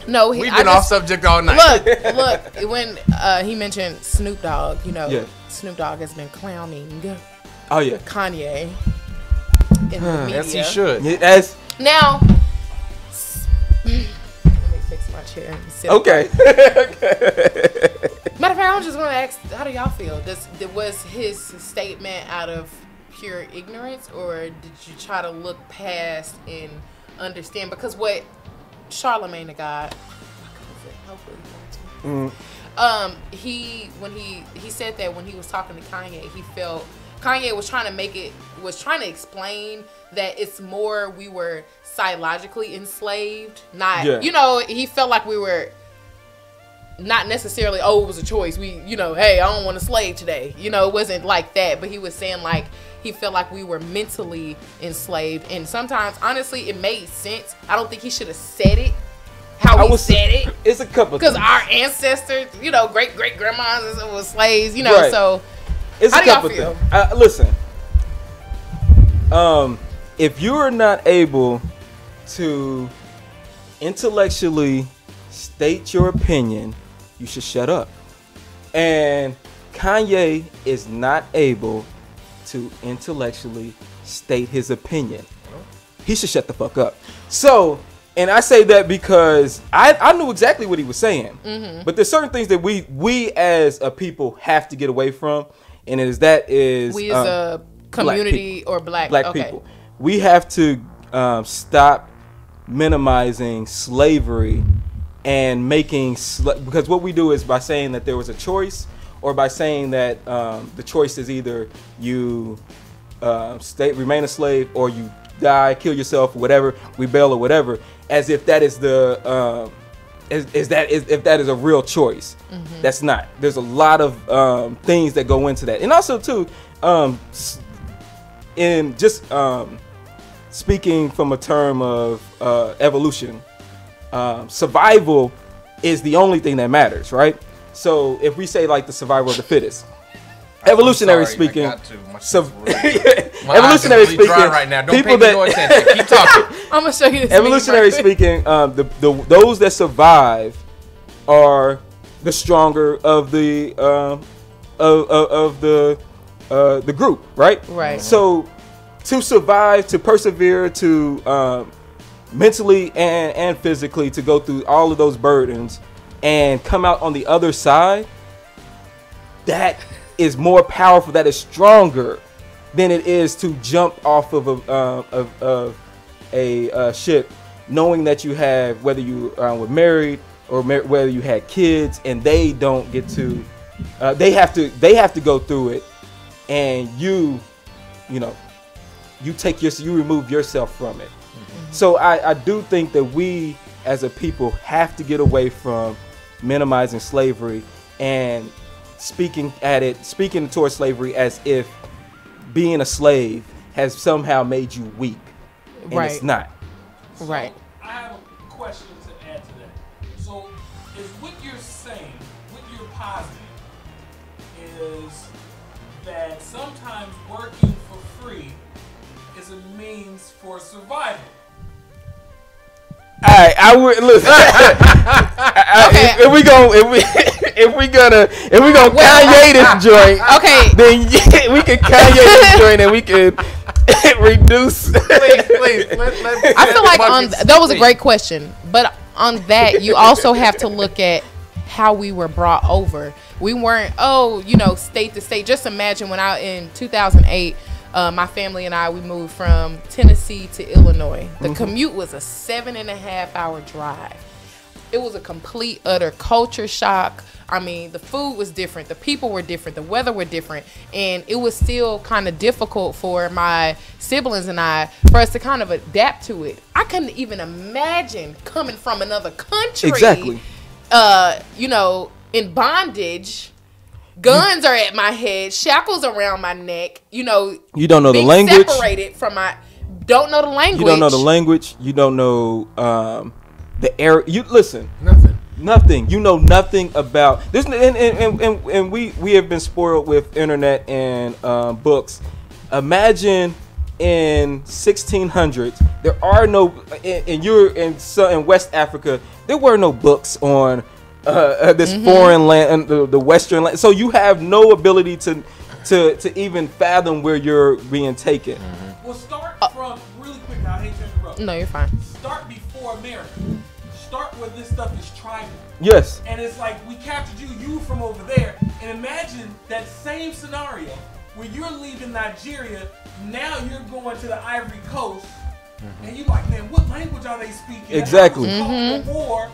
No, We've been off subject all night. Look. When he mentioned Snoop Dogg, Yeah. Snoop Dogg has been clowning Oh yeah. Kanye in the media. Yes, he should. Yeah, that's Now, let me fix my chair. And sit okay. Matter of fact, I just want to ask, how do y'all feel? Was his statement out of pure ignorance, or did you try to look past and understand? Because what Charlemagne the God, hopefully he said that when he was talking to Kanye, he felt Kanye was trying to explain that it's more we were psychologically enslaved, not he felt like we were not necessarily, oh, it was a choice. We, hey, I don't want to slave today. It wasn't like that. But he was saying like he felt like we were mentally enslaved. And sometimes, honestly, it made sense. I don't think he should have said it how he said it. It's a couple. Because our ancestors, great grandmas was slaves. Right. So It's how a do y'all couple feel? things. Listen. If you are not able to intellectually state your opinion, you should shut up. And Kanye is not able to intellectually state his opinion. He should shut the fuck up. So, and I say that because I knew exactly what he was saying. Mm-hmm. But there's certain things that we as a people have to get away from, and we as a community or black people, we have to stop minimizing slavery and making because what we do is by saying that there was a choice, or by saying that the choice is either you remain a slave, or you die, kill yourself, or whatever, rebel or whatever, as if that is if that is a real choice. Mm-hmm. That's not. There's a lot of things that go into that, and also too, in just speaking from a term of evolution. Survival is the only thing that matters, right? So if we say like the survival of the fittest, evolutionary speaking, evolutionary speaking, right now. Don't people pay me no attention. Keep talking. I'm gonna show you this. evolutionary speaking, those that survive are the stronger of the group, right? Right. So to survive, to persevere, to mentally and physically, to go through all of those burdens and come out on the other side, that is more powerful, that is stronger than it is to jump off of a ship knowing that you have, whether you were married or whether you had kids, and they don't get to they have to go through it, and you remove yourself from it. Mm-hmm. So I do think that we as a people have to get away from minimizing slavery and speaking towards slavery as if being a slave has somehow made you weak, and Right. it's not. Right. I have a question to add to that. So, is what you're saying, what you're positing, is that sometimes working for free is a means for survival? All right, I would listen. Okay. If we gonna Kanye this joint, Okay. then we can Kanye this joint and we can reduce. Please. I feel like that was a great question, but on that you also have to look at how we were brought over. We weren't state to state. Just imagine when in 2008, my family and we moved from Tennessee to Illinois. The commute was a 7.5-hour drive. It was a complete, utter culture shock. I mean, the food was different. The people were different. The weather were different. And it was still kind of difficult for my siblings and for us to kind of adapt to it. I couldn't even imagine coming from another country. Exactly. In bondage. Guns are at my head, shackles around my neck. You don't know the language. Separated from don't know the language. You don't know the language. You don't know the area. You listen. Nothing. You know nothing about this. And we have been spoiled with internet and books. Imagine in 1600s, there are no. In West Africa, there were no books on. This foreign land, the Western land. So you have no ability to even fathom where you're being taken. Well, start from really quick. I hate to interrupt. No, you're fine. Start before America. Start where this stuff is tribal. Yes. And it's like we captured you from over there. And imagine that same scenario where you're leaving Nigeria. Now you're going to the Ivory Coast, and you're like, man, what language are they speaking? Exactly. Before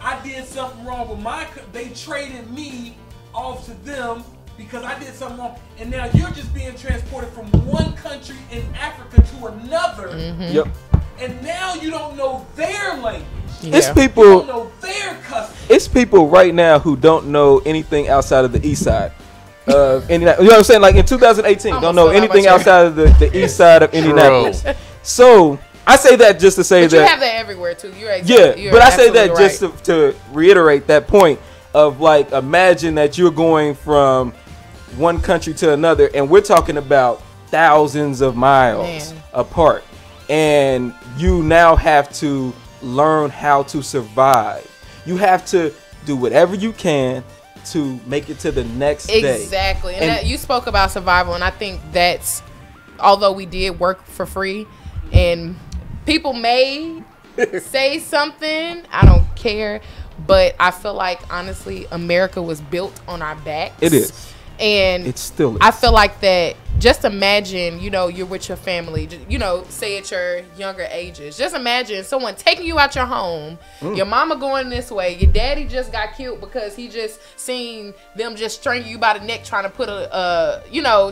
I did something wrong with they traded me off to them because I did something wrong. And now you're just being transported from one country in Africa to another. Yep. And now you don't know their language. Yeah. It's people. You don't know their customs. It's people right now who don't know anything outside of the east side. You know what I'm saying? Like in 2018, don't know anything outside of the east side of Indianapolis. So I say that just to say but that you have that everywhere too. You're but I say that right. just to reiterate that point of like, imagine that you're going from one country to another, and we're talking about thousands of miles apart, and you now have to learn how to survive. You have to do whatever you can to make it to the next day. Exactly. And that, you spoke about survival, and I think that's, although we did work for free, and people may say something, I don't care, but I feel like honestly America was built on our backs. It is. And it still is. I feel like that, just imagine, you're with your family, say at your younger ages. Just imagine someone taking you out your home, your mama going this way, your daddy just got killed because he just seen them just string you by the neck trying to put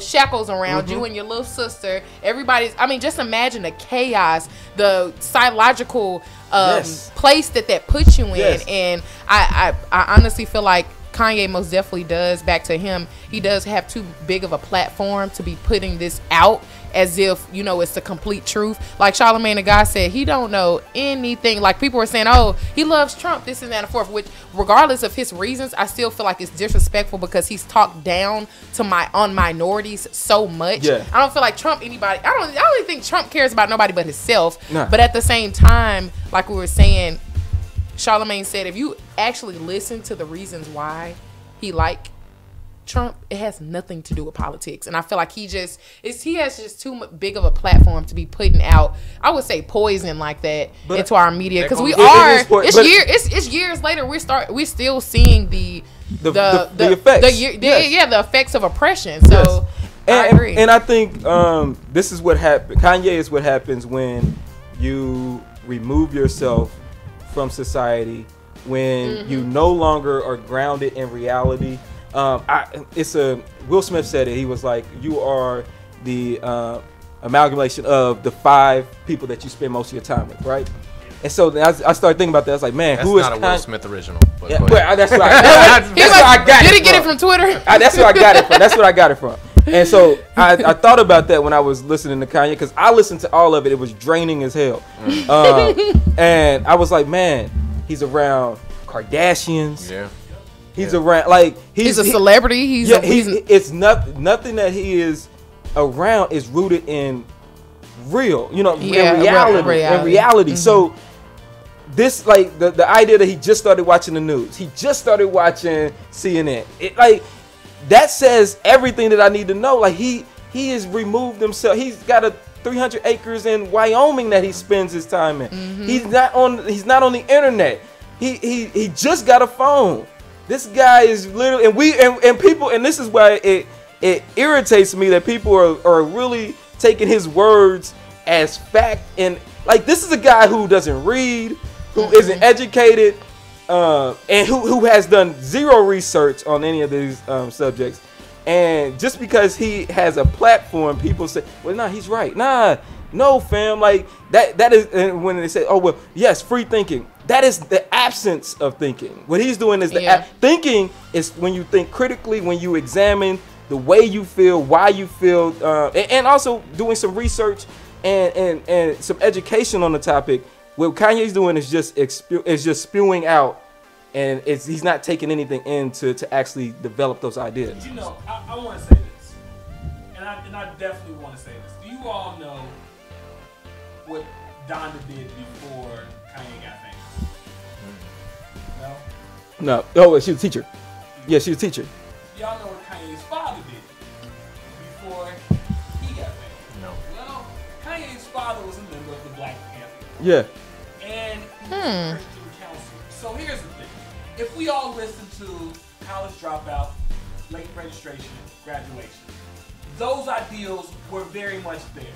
shackles around you and your little sister. Just imagine the chaos, the psychological place that puts you in. Yes. And I honestly feel like Kanye most definitely does. Back to him, he does have too big of a platform to be putting this out as if it's the complete truth. Like Charlamagne the God said, he don't know anything. Like people were saying, oh, he loves Trump, this and that and forth. Which, regardless of his reasons, I still feel like it's disrespectful because he's talked down to minorities so much. Yeah. I don't feel like Trump anybody. I don't even think Trump cares about nobody but himself. Nah. But at the same time, like we were saying, Charlamagne said, if you actually listen to the reasons why he Trump, it has nothing to do with politics. And I feel like he has just too big of a platform to be putting out, I would say, poison like that into our media, because it's years later we're still seeing the effects. The effects of oppression. So I agree. And I think this is what happened. Kanye is what happens when you remove yourself from society, when you no longer are grounded in reality. Will Smith said it. He was like, you are the amalgamation of the 5 people that you spend most of your time with, right? And so I started thinking about that. I was like, man, that's who is not a Will Smith original? But that's where I got it. Did he get it from Twitter? That's where I got it from. That's what I got it from. And so I thought about that when I was listening to Kanye, because I listened to all of it. It was draining as hell. And I was like, man, he's around Kardashians. Yeah. He's around, like, he's a celebrity. It's nothing that he is around is rooted in real, in reality. So this, like, the idea that he just started watching the news, he just started watching CNN, that says everything that I need to know. Like, he has removed himself. He's got a 300 acres in Wyoming that he spends his time in. Mm-hmm. He's not on the internet. He just got a phone. This guy is literally, and people, and this is why it irritates me that people are really taking his words as fact. And, like, this is a guy who doesn't read, who isn't educated, and who has done zero research on any of these subjects. And just because he has a platform, people say, well, nah, he's right. Nah, no, fam. Like, that is, and when they say, oh, well, yes, free thinking. That is the absence of thinking. What he's doing is thinking is when you think critically, when you examine the way you feel, why you feel, and also doing some research and some education on the topic. What Kanye's doing is just spewing out, and he's not taking anything in to actually develop those ideas. You know, I want to say this, and I definitely want to say this. Do you all know what Donda did before Kanye got famous? No. Oh, she was a teacher. Yeah, she was a teacher. Y'all know what Kanye's father did before he got famous? No. Well, Kanye's father was a member of the Black Panther. Yeah. And he was a Christian counselor. So here's the thing. If we all listen to College Dropout, Late Registration, Graduation, those ideals were very much there.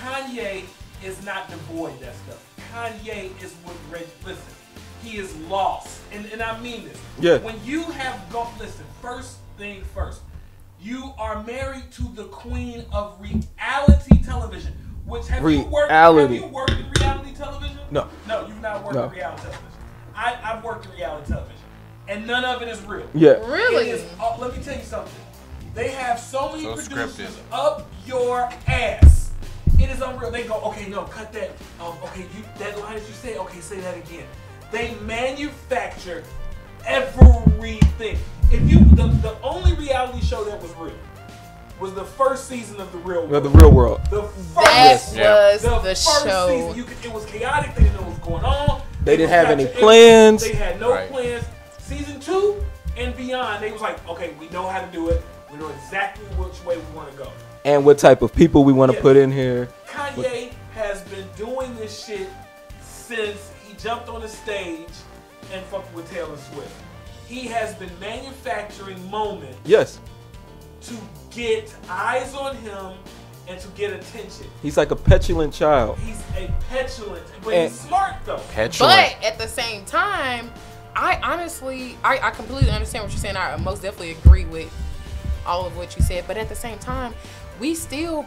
Kanye is not devoid of that stuff. Kanye is what, listen, he is lost. And I mean this. Yeah. When you have gone, listen, first thing first, you are married to the queen of reality television. Which have you worked in reality television? No. No, you've not worked in reality television. I've worked in reality television. And none of it is real. Yeah. Really? Let me tell you something. They have so many producers scripted. up your ass. It is unreal. They go, okay, no, cut that. That line that you said, okay, say that again. They manufacture everything. The only reality show that was real was the first season of The Real World. The Real World. The first, the first show. Season, it was chaotic. They didn't know what was going on. They didn't have any plans. They had no plans. Season 2 and beyond, they was like, okay, we know how to do it. We know exactly which way we want to go. And what type of people we want to put in here. Kanye has been doing this shit since he jumped on the stage and fucked with Taylor Swift. He has been manufacturing moments to get eyes on him and to get attention. He's like a petulant child. He's a petulant, but he's smart though. But at the same time, I completely understand what you're saying. I most definitely agree with all of what you said. But at the same time, we still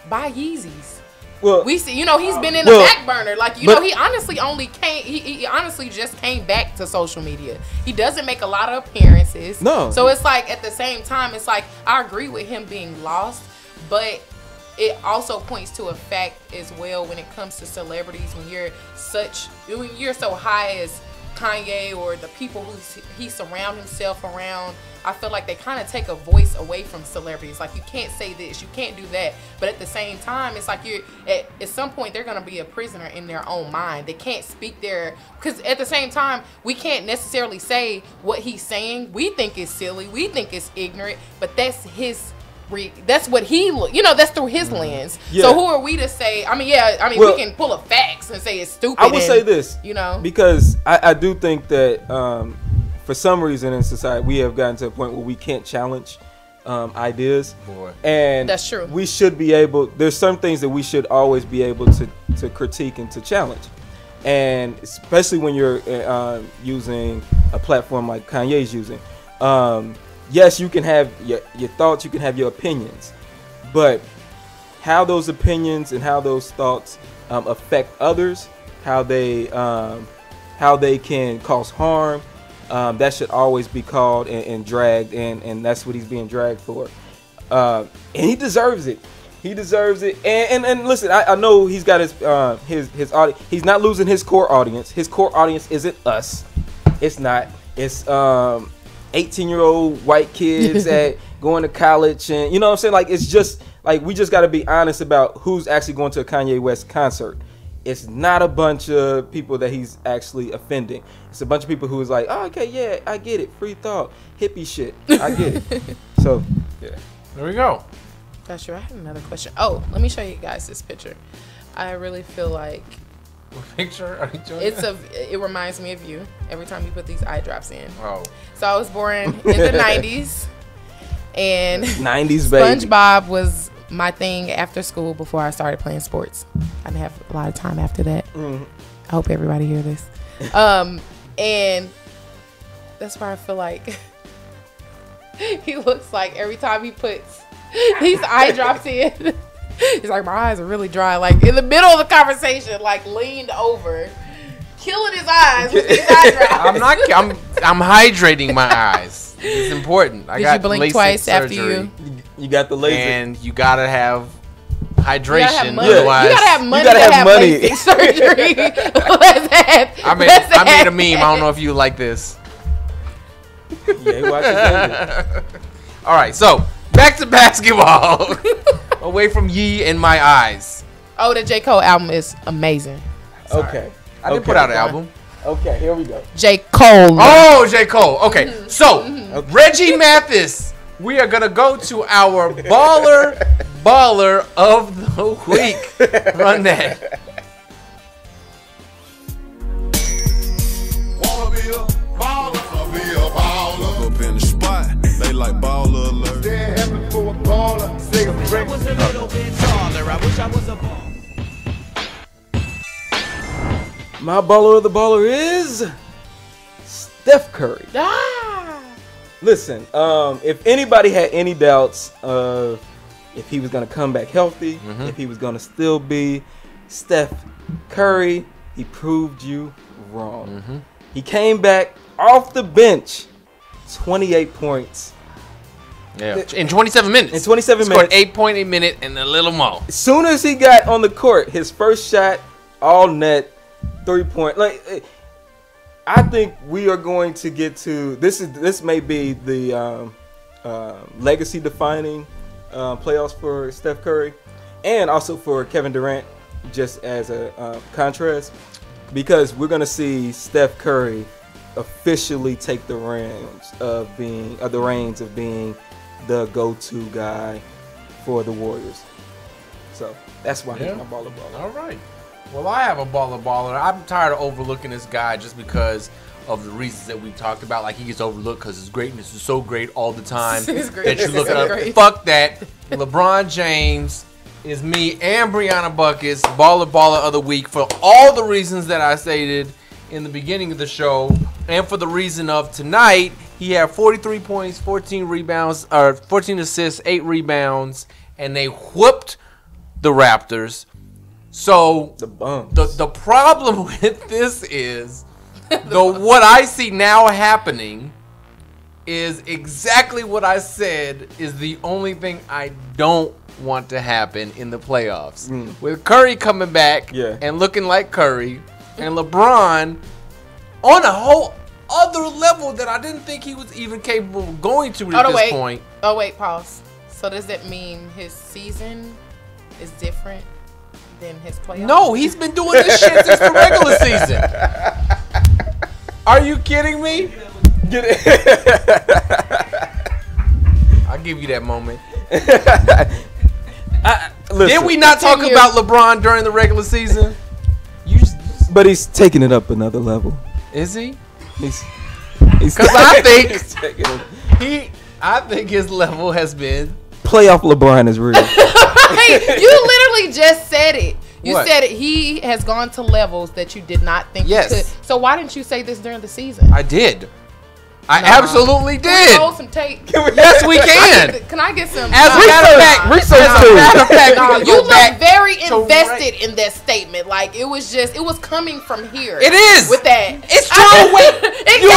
buy Yeezys. Well, we see, he's been in the back burner. Like, he honestly he honestly just came back to social media. He doesn't make a lot of appearances. No. So it's like, at the same time, it's like, I agree with him being lost, but it also points to a fact as well when it comes to celebrities. When you're so high as Kanye or the people who he surround himself around, I feel like they kind of take a voice away from celebrities. Like, you can't say this, you can't do that. But at the same time, it's like at some point they're gonna be a prisoner in their own mind. They can't speak because at the same time, we can't necessarily say what he's saying. We think it's silly, we think it's ignorant, but that's that's what that's through his lens. Yeah. So who are we to say? We can pull up facts and say it's stupid. I would say this, because I do think that for some reason in society we have gotten to a point where we can't challenge ideas. And that's true. We should be able. There's some things that we should always be able to critique and to challenge, and especially when you're using a platform like Kanye's using. Yes, you can have your thoughts, you can have your opinions, but how those opinions and how those thoughts affect others, how they can cause harm, that should always be called and dragged, and that's what he's being dragged for. and he deserves it. He deserves it. And listen, I know he's got his audience. He's not losing his core audience. His core audience isn't us. It's not. It's 18-year-old white kids at going to college, and you know what I'm saying. Like it's just like we just got to be honest about who's actually going to a Kanye West concert. It's not a bunch of people that he's actually offending. It's a bunch of people who is like, oh, okay, yeah, I get it. Free thought, hippie shit. I get it. So, yeah. There we go. That's true. I had another question. Oh, let me show you guys this picture. I really feel like What picture are you doing? it reminds me of you every time you put these eye drops in. Oh. So I was born in the 90s, and 90s baby. SpongeBob was my thing after school before I started playing sports. I didn't have a lot of time after that. I hope everybody hear this. And that's why I feel like he looks like every time he puts these eye drops in, he's like, my eyes are really dry. Like in the middle of the conversation, like leaned over, killing his eyes with his eye drops. I'm hydrating my eyes. It's important. I Did got you blink LASIK twice after surgery, You got the laser. and you gotta have hydration. money. Otherwise, You gotta have money. gotta have money. LASIK surgery. I made a meme. I don't know if you like this. Yeah, watch it. All right, so back to basketball. Away from ye and my eyes. Oh, the J. Cole album is amazing. Okay. I did put out an album. Okay, here we go. J. Cole. Oh, J. Cole. Okay, so Reggie Mathis. We are gonna go to our baller of the week. Run that. Wanna be a baller. Up in the spot, they like baller alert. They're happy for a baller. Say a drink. I was a little bit taller. I wish I was a baller. My baller of the baller is Steph Curry. Ah. Listen, if anybody had any doubts of if he was going to come back healthy, if he was going to still be Steph Curry, he proved you wrong. He came back off the bench, 28 points. Yeah. In 27 minutes. In 27 Scored minutes. 8.8 minute and a little more. As soon as he got on the court, his first shot, all net, 3-point. Like, I think we are going to get to this may be the legacy defining playoffs for Steph Curry and also for Kevin Durant, just as a contrast, because we're going to see Steph Curry officially take the reins of being the go-to guy for the Warriors. So that's why he's my baller. All right. Well, I have a baller. I'm tired of overlooking this guy just because of the reasons that we talked about. Like, he gets overlooked because his greatness is so great all the time that you look up. Fuck that. LeBron James is me and Brianna Buckets, baller of the week, for all the reasons that I stated in the beginning of the show, and for the reason of tonight. He had 43 points, 14 rebounds, or 14 assists, 8 rebounds, and they whooped the Raptors. So the problem with this is what I see now happening is exactly what I said is the only thing I don't want to happen in the playoffs. With Curry coming back and looking like Curry, and LeBron on a whole other level that I didn't think he was even capable of going to at this point. Oh, wait, pause. So does it mean his season is different than his playoffs? No, he's been doing this shit since the regular season. Are you kidding me? Get it? I'll give you that moment. Listen, Did we not talk about LeBron during the regular season? But he's taking it up another level. Is he? Because I think his level has been playoff LeBron is real. You literally just said it. You What? said it. He has gone to levels that you did not think Yes. he could. So why didn't you say this during the season? I did. I absolutely Can we did. roll some tape? Yes, we can. Can I get some? As a matter of fact, you look very invested in that statement. Like it was coming from here. It is with that. It's true. You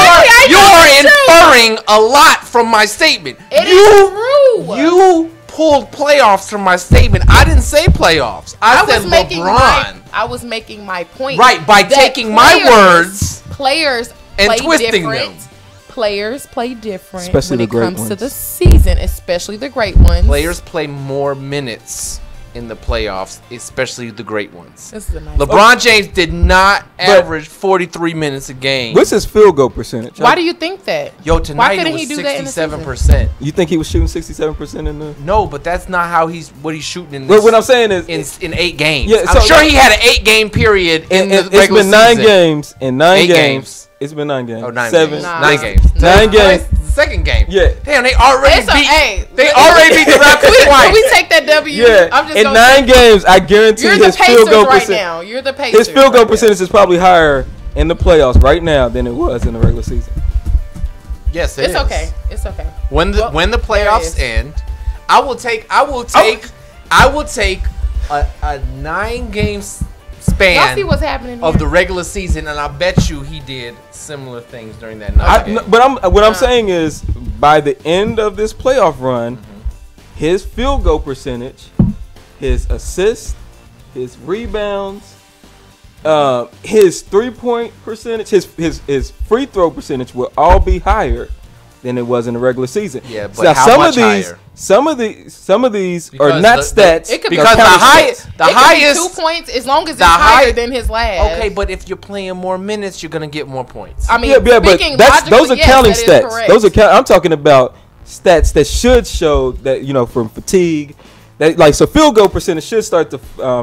are inferring a lot from my statement. It is true. You pulled playoffs from my statement. I didn't say playoffs. I said LeBron. I was making my point. Right, by taking my words players and play twisting different. them. Players play different Especially when the it great comes to ones. the season, especially the great ones. Players play more minutes in the playoffs, especially the great ones. This is a nice LeBron James did not average 43 minutes a game. What's his field goal percentage? Why do you think that? Yo, tonight couldn't it was he do that in the season? 67%. You think he was shooting 67% in the? No, but that's not how he's shooting in Well, this, what I'm saying is, in 8 games. Yeah, I'm so sure he had an 8-game period in the it's regular been 9 season. games. In 9 8 games. games. It's been 9 games. Oh, 9 7. games. Nah. 9 games. 9 Oh, games. it's the second game. Yeah. Damn, they already It's a- beat. hey, They already beat the Raptors Can twice. we take that W? Yeah. I'm just In gonna 9 say- games, I guarantee You're the his Pacers field goal right percentage. now. You're the Pacers. His field goal right now. percentage is probably higher in the playoffs right now than it was in the regular season. Yes, it It's is. okay. It's okay. When the Well, when the there it playoffs is. end, I will take a 9-game span Y'all see what's happening here? of the regular season, and I bet you he did similar things during that 9 game. But what I'm saying is, by the end of this playoff run, his field goal percentage, his assists, his rebounds, his 3-point percentage, his free throw percentage will all be higher than it was in the regular season. Yeah, but now, how much higher? Some of these Because are not stats. it could be because they're the counter highest, stats. the It could be highest. 2 points as long as it's the higher high- than his last. Okay, but if you're playing more minutes, you're gonna get more points. I mean, Yeah, but speaking those are logically, yes, counting that is stats. correct. Those are I'm talking about stats that should show that from fatigue. That so field goal percentage should start to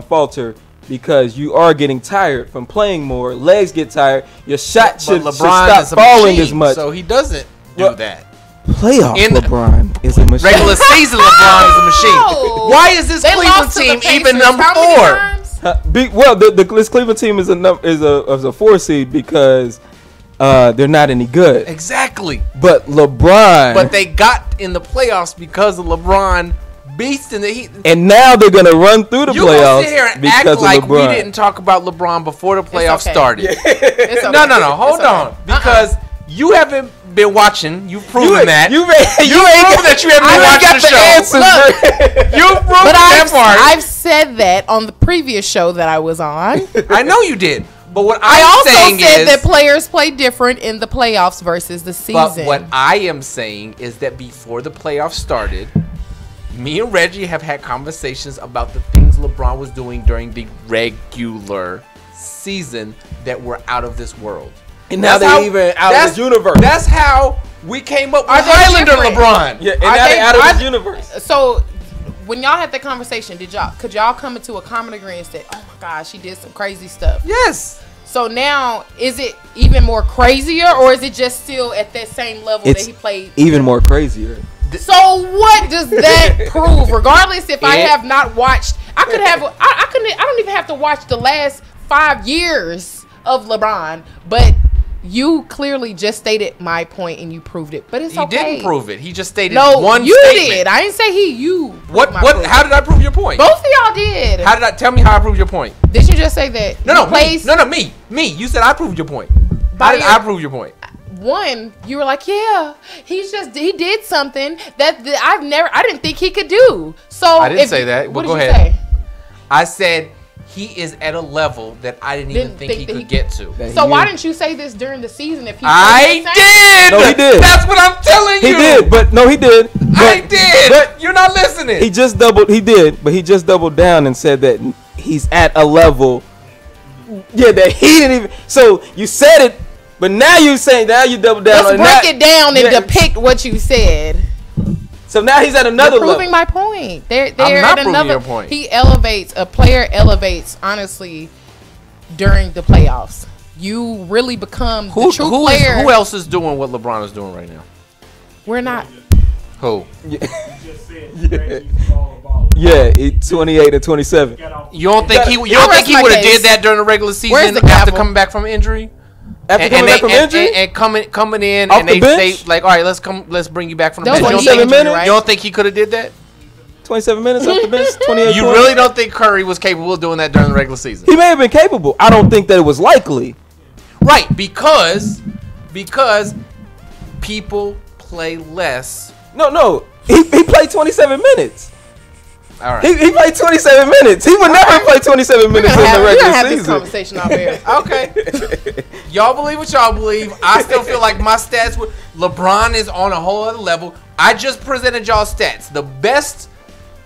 falter because you are getting tired from playing more. Legs get tired. Your shot But should LeBron stop is a falling machine, as much. so he doesn't do Well, that. Playoff in- LeBron is a machine. Regular season, LeBron is a machine. No. Why is this They Cleveland lost to the team Pacers even number how many 4? times? This Cleveland team is a 4 seed because they're not any good. Exactly. But LeBron. But they got in the playoffs because of LeBron beast in the heat. And now they're gonna run through the You playoffs gonna sit here and because act of like LeBron. we didn't talk about LeBron before the playoffs okay. started. It's okay. No. Hold It's okay. on, because you haven't been watching. You've proven that. You You've proven that you haven't been watching the show. You've proven But that part. I've said that on the previous show that I was on. I know you did. But what I I'm also saying said is that players play different in the playoffs versus the But season. what I am saying is that before the playoffs started, me and Reggie have had conversations about the things LeBron was doing during the regular season that were out of this world. And now they're even out of this universe. That's how we came up with Are they Highlander different? LeBron. Yeah, and Are now they- they're out of are- this universe. So when y'all had that conversation, could y'all come into a common agreement and say, "Oh my gosh, he did some crazy stuff"? Yes. So now, is it even more crazier, or is it just still at that same level It's that he played? even more crazier. So what does that prove? Regardless, if I It- have not watched, I could have. I couldn't. I don't even have to watch the last 5 years of LeBron. But you clearly just stated my point and you proved it. But it's He okay. didn't prove it. He just stated No, one you statement. did. I didn't say he. You. What? proved my What? point. How did I prove your point? Both of y'all did. How did I? Tell me how I proved your point. Did you just say that? No, he me. plays- No, me. You said I proved your point. By How did your- I prove your point? One, you were like, yeah, he did something that I didn't think he could do. So I didn't say that. What Well, did go you ahead. say? I said he is at a level that I didn't even Didn't think he think that could he- get to. That So he why is. didn't you say this during the season? If he I played the same? did. No, he did. That's what I'm telling He you. did, but no, he did. I But did. but You're not listening. he just doubled. He did, but he just doubled down and said that he's at a level. Yeah, that he didn't even. So you said it, but now you saying now you double down. Let's on break that. it down and Yeah. depict what you said. So now he's at another You're proving level. my point. They're not at proving another. your point. A player elevates honestly during the playoffs. You really become the true player. Who else is doing what LeBron is doing right now? We're not. Who? You just said Reggie's ball. Yeah, 28 and 27. Got off. You don't think he? You I don't think rest he my would have case. did that during the regular season Where's the after gavel? coming back from injury? After coming back from injury, and coming in Off and the they bench? say like, all right, let's bring you back from the That bench. was You don't, 27 a knee injury, minutes? right? you don't think he could have did that? 27 minutes off the bench, 28. You 20. really don't think Curry was capable of doing that during the regular season? He may have been capable. I don't think that it was likely. Right, because people play less. No. He played 27 minutes. All right. He played 27 minutes. He would never play 27 minutes in the We're regular gonna have this season. conversation out there. Okay. Y'all believe what y'all believe. I still feel like my stats with LeBron is on a whole other level. I just presented y'all stats. The best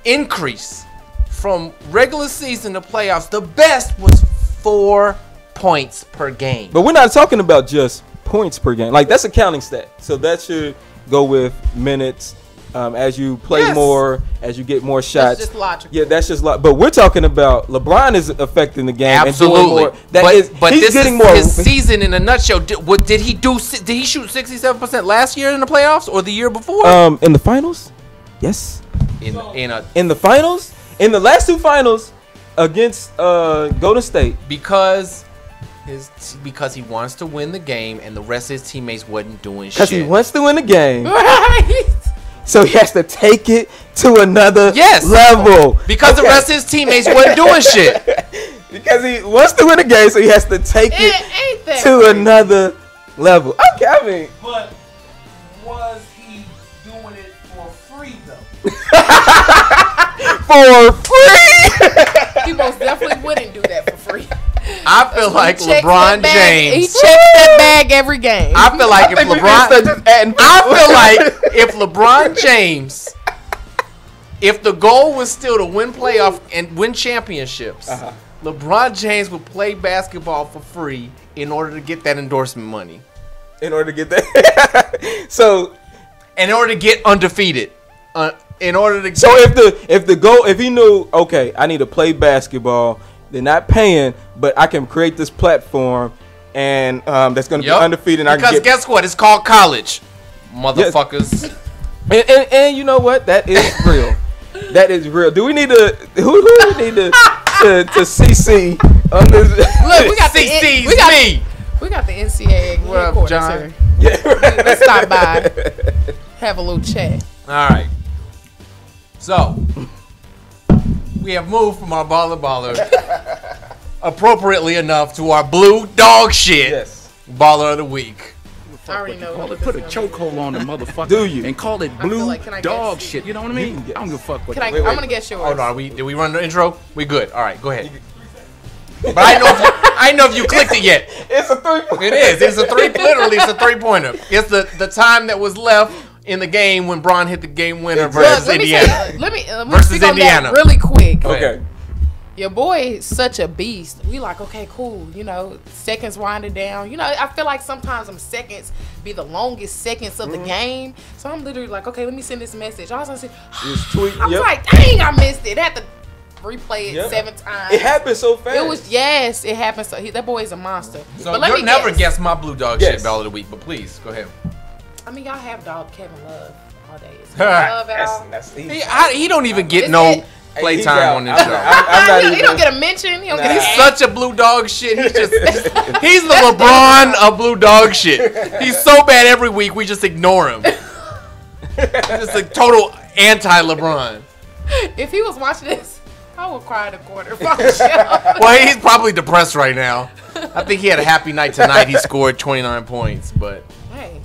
increase from regular season to playoffs, the best was 4 points per game. But we're not talking about just points per game. Like, that's a counting stat. So that should go with minutes. As you play more, as you get more shots. That's just logical. Yeah, that's just but we're talking about LeBron is affecting the game. Absolutely. And doing more. He's this getting is more. His season in a nutshell. Did he shoot 67% last year in the playoffs or the year before? In the finals? Yes. In the finals? In the last 2 finals against Golden State. Because he wants to win the game and the rest of his teammates wasn't doing shit. Because he wants to win the game. Right. So he has to take it to another level. Because the rest of his teammates wasn't doing shit. Because he wants to win the game, so he has to take it to another level. Okay, I mean. But was he doing it for free, though? For free? He most definitely wouldn't do that for free. I feel like LeBron James. He checks that bag every game. I feel like if LeBron James, if the goal was still to win playoff and win championships, LeBron James would play basketball for free in order to get that endorsement money. In order to get that, so in order to get undefeated, in order to. So if he knew, okay, I need to play basketball. They're not paying, but I can create this platform, and that's going to be undefeated. And because guess what? It's called college, motherfuckers. Yes. And you know what? That is real. That is real. Do we need to? Who do we need to CC on this? Look, we got CC's me. We got the NCAA headquarters here. Yeah, right. Let's stop by, have a little chat. All right. So. We have moved from our baller appropriately enough to our blue dog shit baller of the week. I already know. Put a chokehold on the motherfucker. Do you? And call it blue like, dog shit. You know what I mean? I don't give a fuck what. I'm gonna guess yours. Hold on. Did we run the intro? We good. All right. Go ahead. But I know if you clicked it yet. It's a 3-pointer. It is. It's a 3. Literally, it's a 3-pointer. It's the time that was left in the game when Bron hit the game winner versus Indiana. Let me versus speak on Indiana. that really quick. Okay. Your boy is such a beast. We like, okay, cool. You know, seconds winding down. You know, I feel like sometimes them seconds be the longest seconds of the game. So I'm literally like, okay, let me send this message. I was gonna say, I was like, dang, I missed it. I had to replay it 7 times. It happened so fast. It was it happened so. That boy is a monster. So you'll never guess my blue dog shit ball of the week, but please go ahead. I mean, y'all have dog Kevin Love all day. Is Love at all? That's easy. He don't even get playtime on this show. I'm not he don't get a mention. He don't get He's such a blue dog shit. He's the LeBron of blue dog shit. He's so bad every week we just ignore him. He's just a total anti-LeBron. If he was watching this, I would cry in a corner. Well, he's probably depressed right now. I think he had a happy night tonight. He scored 29 points, but. Hey,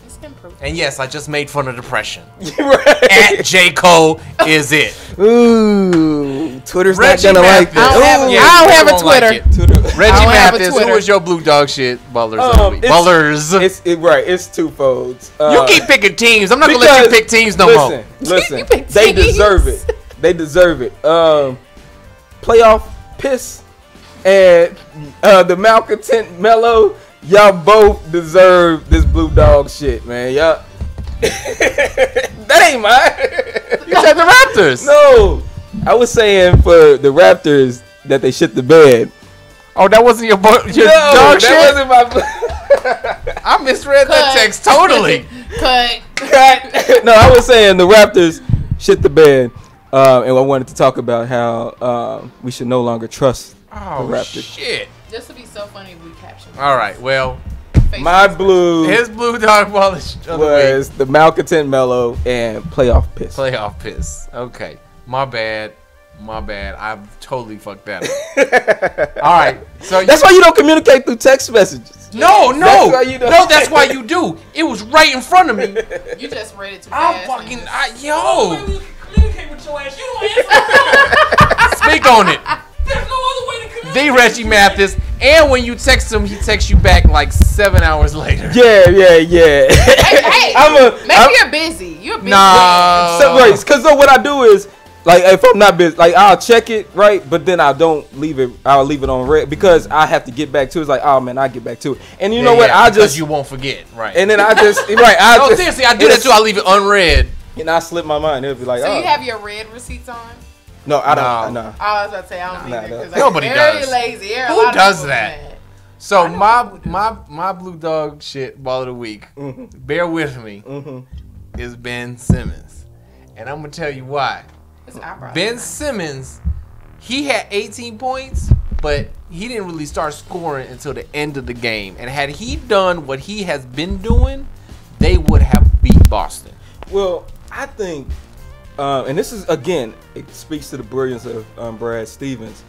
it's improved. And yes, I just made fun of depression. At J. Cole is it. Ooh, Twitter's Reggie not gonna Mathis. like that. I don't have a Twitter. Like Reggie Mathis, who was your blue dog shit ballers of the week? Ballers. It's twofold. You keep picking teams. I'm not gonna let you pick teams no more. Listen, they deserve it. They deserve it. Playoff piss and the malcontent mellow. Y'all both deserve this blue dog shit, man. Y'all. That ain't mine. You said the Raptors. No, I was saying for the Raptors that they shit the bed. Oh, that wasn't your dog shit? That wasn't my. I misread that text totally. Cut. No, I was saying the Raptors shit the bed, and I wanted to talk about how we should no longer trust the Raptors. Shit. This would be so funny if we captioned. All right, well. My blue. His blue dog ball was the malcontent mellow and playoff piss. Playoff piss. Okay. My bad. I've totally fucked that up. All right. So that's why you don't communicate through text messages. No. That's why you do. It was right in front of me. You just read it too fast. Yo. Communicate with with your ass. You don't answer. Speak on it. There's no other way to communicate. The Reggie Mathis. And when you text him, he texts you back like 7 hours later. Yeah. Hey, maybe you're busy. You're busy. Nah. So, right, because what I do is, like, if I'm not busy, like, I'll check it, right, but then I don't leave it. I'll leave it on red because I have to get back to it. It's like, oh man, I get back to it. And you know what? I because just you won't forget, right? And then I just right. No, seriously, I do that too. I leave it unread. And I slip my mind. It'll be like, So oh. you have your red receipts on? No, I don't. No. I was about to say I don't Nah, either. Cause nobody I'm does. very lazy. Who does that? So my blue dog shit ball of the week, bear with me, is Ben Simmons, and I'm gonna tell you why. Ben Simmons, he had 18 points, but he didn't really start scoring until the end of the game. And had he done what he has been doing, they would have beat Boston. Well, I think, and this is, again, it speaks to the brilliance of Brad Stevens.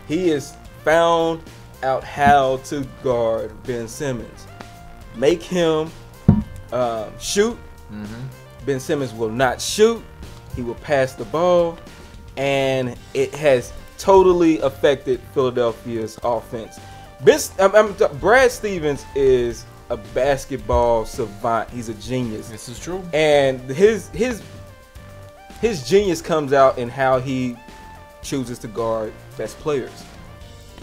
He has found out how to guard Ben Simmons. Make him shoot. Ben Simmons will not shoot. He will pass the ball. And it has totally affected Philadelphia's offense. Brad Stevens is a basketball savant. He's a genius. This is true. And his genius comes out in how he chooses to guard best players.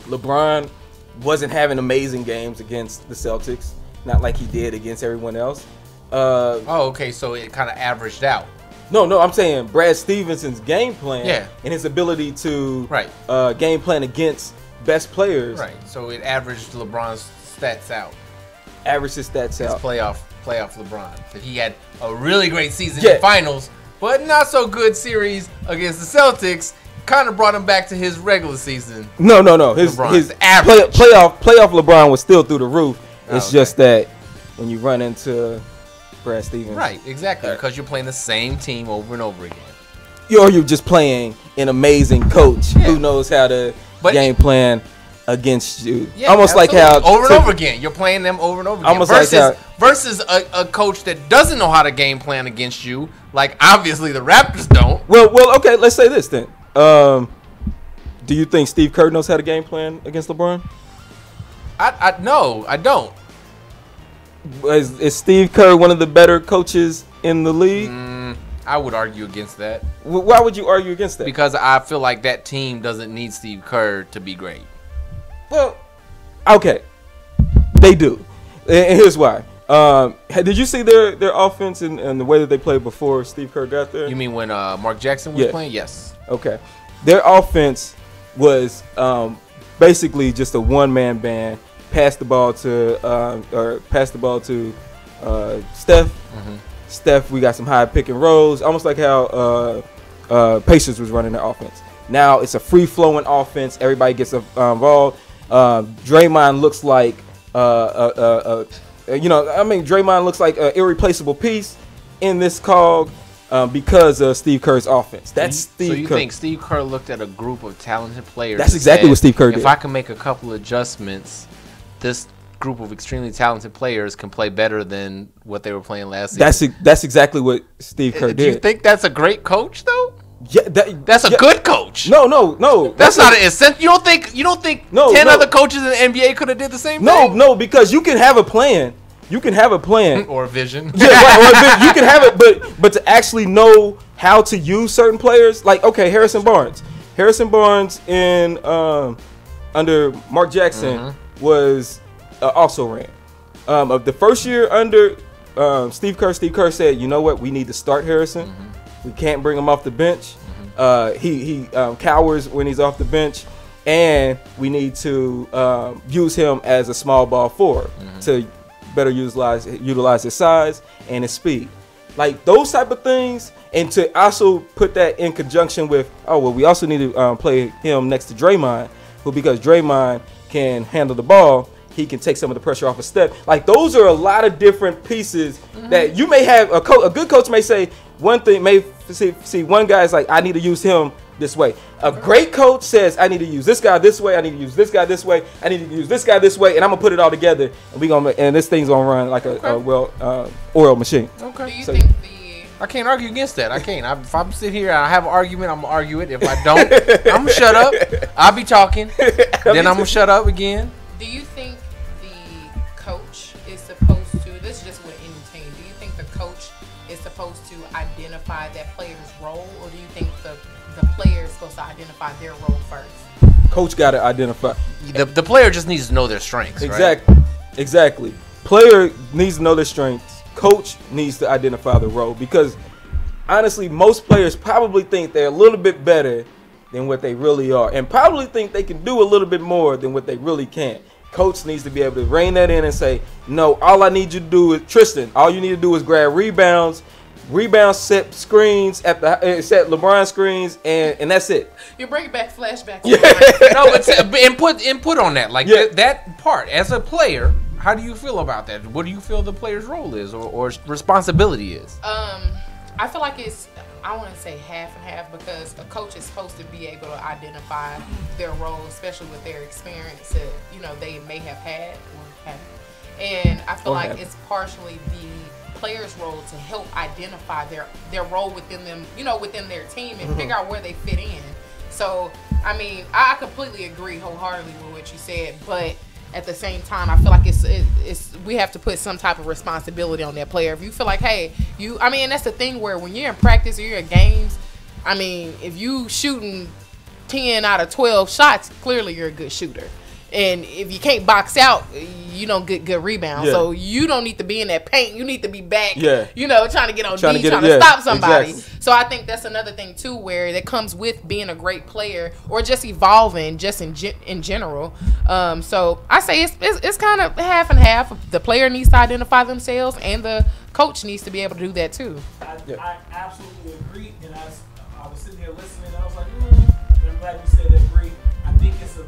LeBron wasn't having amazing games against the Celtics, not like he did against everyone else. Okay, so it kind of averaged out. No, I'm saying Brad Stevenson's game plan and his ability to game plan against best players. Right, so it averaged LeBron's stats out. Averaged his stats out. Playoff LeBron. That he had a really great season in the finals, but not so good series against the Celtics. Kind of brought him back to his regular season. No. His average. playoff LeBron was still through the roof. It's just that when you run into Brad Stevens. Right, exactly, because you're playing the same team over and over again. Or you're just playing an amazing coach who knows how to game plan against you. Yeah, almost absolutely. like how over and over again. You're playing them over and over again. Almost versus a coach that doesn't know how to game plan against you, like obviously the Raptors don't. Well, okay, let's say this then. Do you think Steve Kerr knows how to game plan against LeBron? No, I don't. Is Steve Kerr one of the better coaches in the league? I would argue against that. Why would you argue against that? Because I feel like that team doesn't need Steve Kerr to be great. Well, okay, they do, and here's why. Did you see their offense and the way that they played before Steve Kerr got there? You mean when Mark Jackson was playing? Yes. Okay, their offense was basically just a one-man band. Pass the ball to Steph. Steph, we got some high pick and rolls, almost like how Pacers was running their offense. Now it's a free-flowing offense. Everybody gets involved. Draymond looks like Draymond looks like an irreplaceable piece in this cog because of Steve Kerr's offense. That's Steve Kerr. So you think Steve Kerr looked at a group of talented players? That's exactly what Steve Kerr did. If I can make a couple adjustments, this group of extremely talented players can play better than what they were playing last season. That's exactly what Steve Kerr did. Do you think that's a great coach though? Yeah, that's a good coach. No. That's not an incentive. You don't think 10 other coaches in the NBA could have did the same thing? No, because you can have a plan. You can have a plan or a vision. Yeah, right. You can have it, but to actually know how to use certain players, like Harrison Barnes in under Mark Jackson was also ran. Of the first year under Steve Kerr said, you know what, we need to start Harrison. We can't bring him off the bench. He cowers when he's off the bench, and we need to use him as a small ball forward to better utilize his size and his speed. Like those type of things, and to also put that in conjunction with, we also need to play him next to Draymond, who, because Draymond can handle the ball, he can take some of the pressure off a step. Like those are a lot of different pieces that you may have. A good coach may say one thing, may see one guy's like, I need to use him this way. A great coach says, I need to use this guy this way. I need to use this guy this way. I need to use this guy this way, and I'm gonna put it all together, and this thing's gonna run like a well-oiled machine. Okay. Do you think I can't argue against that. I can't. If I'm sitting here and I have an argument, I'm gonna argue it. If I don't, I'm gonna shut up. I'll be talking. Then I'm gonna shut up again. Do you think the coach is supposed to? This is just with any team. Do you think the coach is supposed to identify that player's role, or do you think the player is supposed to identify their role first? Coach got to identify. The player just needs to know their strengths. Exactly. Right? Exactly. Player needs to know their strengths. Coach needs to identify the role, because honestly, most players probably think they're a little bit better than what they really are, and probably think they can do a little bit more than what they really can. Coach needs to be able to rein that in and say, no, all I need you to do is, Tristan, all you need to do is grab rebounds, set screens set LeBron screens, and that's it. You bring it back flashbacks. No, but input on that. Like that part as a player, how do you feel about that? What do you feel the player's role is or responsibility is? I feel like it's, I want to say half and half, because a coach is supposed to be able to identify their role, especially with their experience that, you know, they may have had or have. And I feel like it's partially the player's role to help identify their role within them, you know, within their team, and figure out where they fit in. So, I mean, I completely agree wholeheartedly with what you said, but at the same time, I feel like it's we have to put some type of responsibility on that player. If you feel like, hey, I mean, that's the thing where when you're in practice or you're in games, I mean, if you shooting 10 out of 12 shots, clearly you're a good shooter. And if you can't box out, you don't get good rebounds. Yeah. So you don't need to be in that paint. You need to be back, you know, trying to get on trying to stop somebody. Exactly. So I think that's another thing, too, where that comes with being a great player or just evolving just in general. So I say it's kind of half and half. The player needs to identify themselves, and the coach needs to be able to do that, too. I absolutely agree. And I was sitting here listening, and I was like, I'm glad you said that, Bree. I think it's a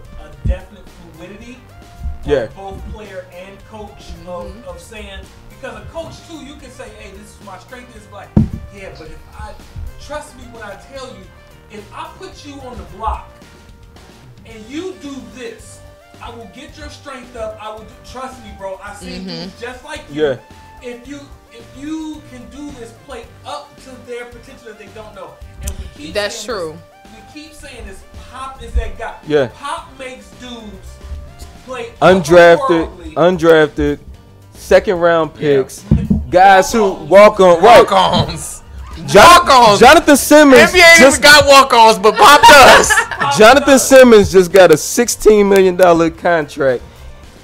definite fluidity of both player and coach of saying, because a coach too, you can say, hey, this is my strength. It's like, yeah, but if I trust me when I tell you, if I put you on the block and you do this, I will get your strength up. I will trust me, bro. I see dudes just like you. Yeah. If you can do this, play up to their potential that they don't know, and we keep that's true. We keep saying this. Pop is that guy. Yeah. Pop makes dudes play undrafted, second round picks, guys who walk-ons. Jonathan Simmons NBA just got walk-ons, but Pop does. Jonathan Simmons just got a $16 million contract.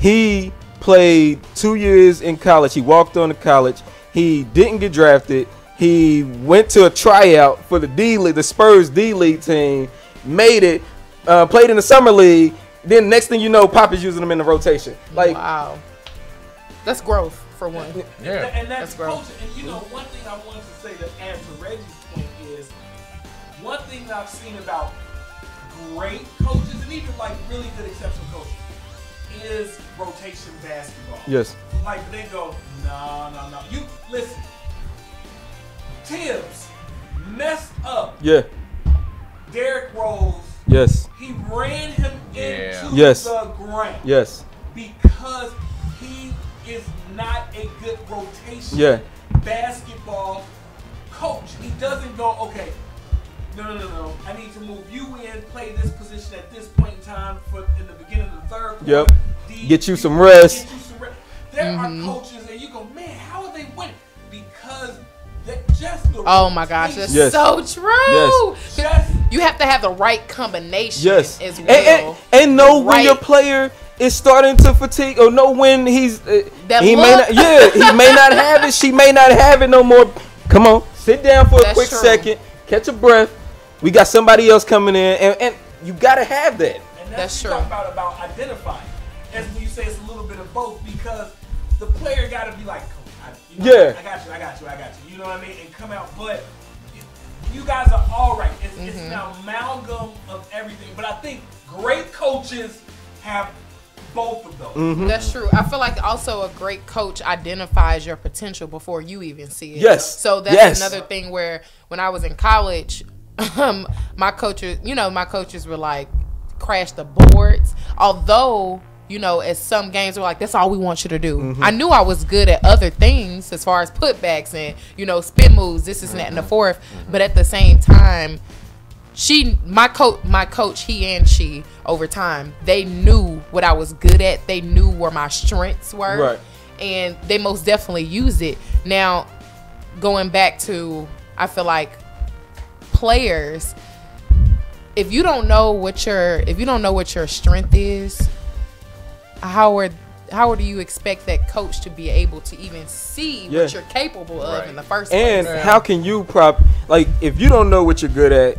He played 2 years in college. He walked on to college. He didn't get drafted. He went to a tryout for the D-League, the Spurs D-League team, made it, played in the summer league. Then next thing you know, Pop is using them in the rotation. Like, wow, that's growth for one. Yeah, and that's growth. And you know, one thing I wanted to say to add to Reggie's point is one thing that I've seen about great coaches and even like really good exceptional coaches is rotation basketball. Yes. Like they go, no. You listen. Tibbs messed up. Yeah. Derrick Rose. Yes. He ran him into the ground. Yes. Because he is not a good rotation basketball coach. He doesn't go, okay, no. I need to move you in, play this position at this point in time in the beginning of the third quarter. Yep. Get you some rest. There are coaches and you go, man, how are they winning? Because oh my gosh, that's so true. Yes. You have to have the right combination as well. And know when your player is starting to fatigue, or know when he may not have it, she may not have it no more. Come on, sit down for a quick second, catch a breath. We got somebody else coming in, and you gotta have that. And that's true. About identifying. As when you say it's a little bit of both, because the player gotta be like, I got you. You know what I mean? And come out, but you guys are all right. It's an amalgam of everything. But I think great coaches have both of those. That's true. I feel like also a great coach identifies your potential before you even see it. Yes. So that's another thing where when I was in college, my coaches were like, crash the boards. Although you know, at some games were like, that's all we want you to do. I knew I was good at other things as far as putbacks and, you know, spin moves, this is that and the fourth. But at the same time, my coach, he and she, over time, they knew what I was good at. They knew where my strengths were. Right. And they most definitely used it. Now, going back to, I feel like players, if you don't know what your strength is, how do you expect that coach to be able to even see what you're capable of in the first place? And how can you if you don't know what you're good at,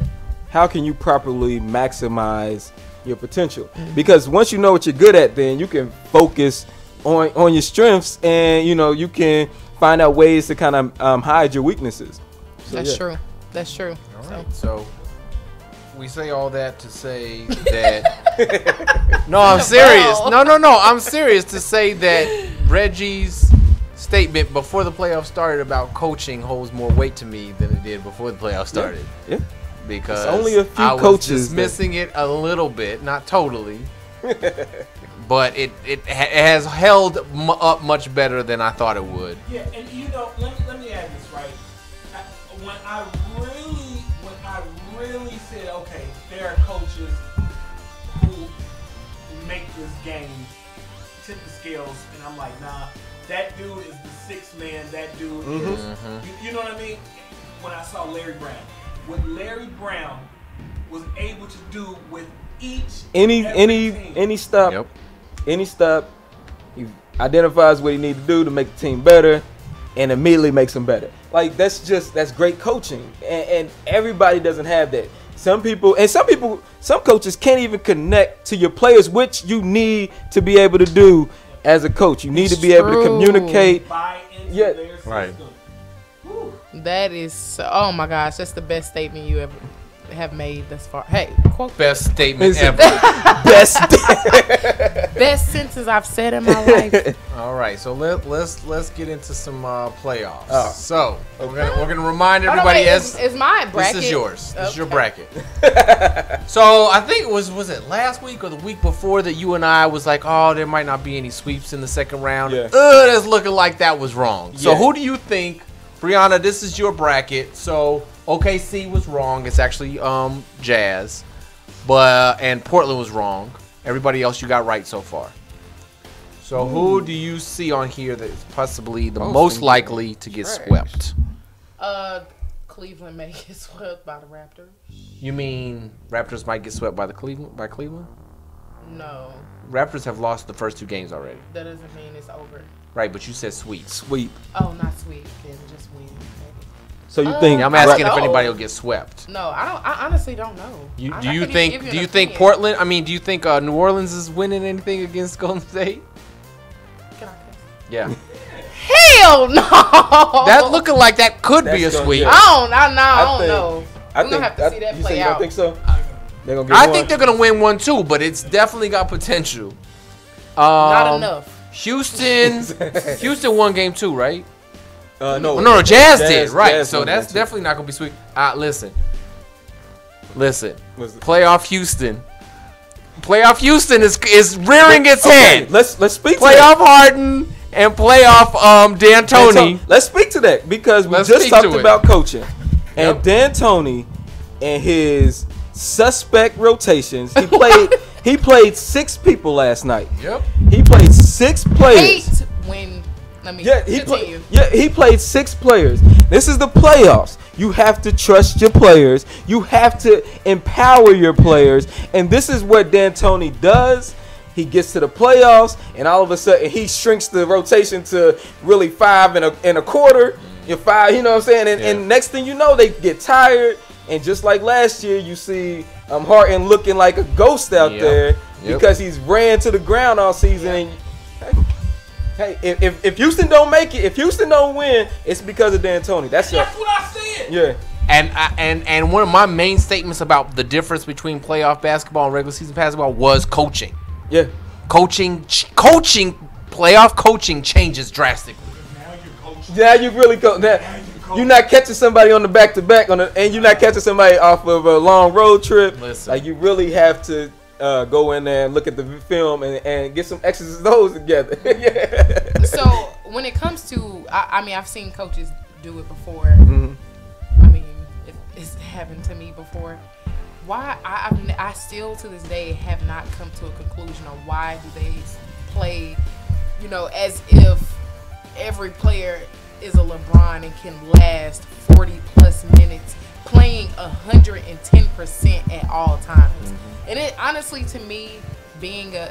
how can you properly maximize your potential? Because once you know what you're good at, then you can focus on your strengths, and you know, you can find out ways to kind of hide your weaknesses. So, That's true. That's true. All right. So we say all that to say that. No, I'm serious. No. I'm serious to say that Reggie's statement before the playoffs started about coaching holds more weight to me than it did before the playoffs started. Yeah. Because it's only a few I was coaches dismissing it a little bit, not totally. But it has held up much better than I thought it would. Yeah, and you know, let me add this, right? When I really said, okay, there are coaches who make this game tip the scales, and I'm like, nah, that dude is the sixth man. That dude is, you know what I mean? When I saw Larry Brown, what Larry Brown was able to do with any stop. Any stop, he identifies what he needs to do to make the team better, and immediately makes them better. Like that's great coaching, and everybody doesn't have that. Some coaches can't even connect to your players, which you need to be able to do as a coach. You need to be able to communicate. Buy into their system. Right. That is, oh my gosh, that's the best statement you ever have made thus far. Hey, quote Best statement ever. best sentence I've said in my life. All right, so let's get into some playoffs. So we're gonna remind everybody is my bracket. This is yours. This is your Okay. bracket. So I think it was it last week or the week before that you and I was like, oh, there might not be any sweeps in the second round. Yeah. That's looking like that was wrong. So Yeah. who do you think, Brianna? This is your bracket. So OKC was wrong. It's actually Jazz, and Portland was wrong. Everybody else you got right so far. So who do you see on here that is possibly the most likely to get swept? Cleveland may get swept by the Raptors. You mean Raptors might get swept by Cleveland? No, Raptors have lost the first two games already. that doesn't mean it's over. Right, but you said sweep. Sweep. Oh, not sweet. Then just win. Maybe. So you think I'm asking if no. anybody will get swept. No, I don't. I honestly don't know. Do I you couldn't think? even give Do an you think opinion. Portland? I mean, do you think New Orleans is winning anything against Golden State? Can I cuss? Yeah, Hell no. that looking like that could be a That's gonna sweep. get- I don't know. I We're gonna have to see that you play say you out. don't think so? They're gonna get I one? think they're gonna win one too, but it's definitely got potential. Not enough. Houston won game 2, right? No, No, Jazz did, right? Jazz So won that's that too. definitely not gonna be sweet. Listen. Was it- Playoff Houston is rearing its Okay, head. let's speak to Playoff that. Harden and playoff D'Antoni. Let's speak to that because we Let's just speak talked to it. about coaching, and Yep. D'Antoni and his suspect rotations. He played 6 people last night. Yep. He played 6 players. Hate when. Let me continue. He played 6 players. This is the playoffs. You have to trust your players. You have to empower your players. And this is what D'Antoni does. He gets to the playoffs, and all of a sudden he shrinks the rotation to really 5 and a quarter. You're 5, you know what I'm saying? And next thing you know, they get tired. And just like last year, you see Harden looking like a ghost out there because he's ran to the ground all season. And hey, if Houston don't make it, if Houston don't win, it's because of D'Antoni. That's That's what I said. yeah. And one of my main statements about the difference between playoff basketball and regular season basketball was coaching. Yeah. Playoff coaching changes drastically. Now you're coaching. Yeah, you really go. Now, you're not catching somebody on the back-to-back and you're not catching somebody off of a long road trip. Listen. Like you really have to go in there and look at the film and get some X's and O's together. Yeah. So when it comes to, I mean, I've seen coaches do it before. Mhm. I mean, it's happened to me before. Why I still to this day have not come to a conclusion on why do they play, as if every player is a LeBron and can last 40 plus minutes playing 110% at all times. And it honestly, to me, being a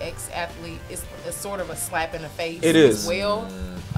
ex-athlete is sort of a slap in the face. It is. As well.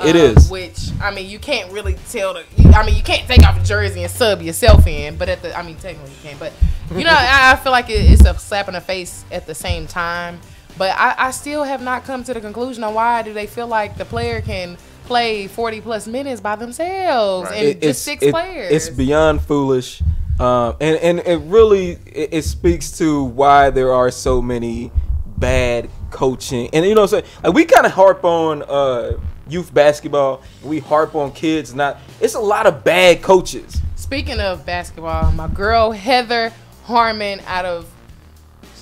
It is. Which, I mean, you can't really tell you can't take off a jersey and sub yourself in, but technically you can. But, I feel like it's a slap in the face at the same time. But I still have not come to the conclusion on why do they feel like the player can play 40 plus minutes by themselves and just six players. It's beyond foolish. And it really it speaks to why there are so many bad coaching. And what I'm saying? Like, we kind of harp on youth basketball. We harp on kids. It's a lot of bad coaches. Speaking of basketball, my girl Heather Harmon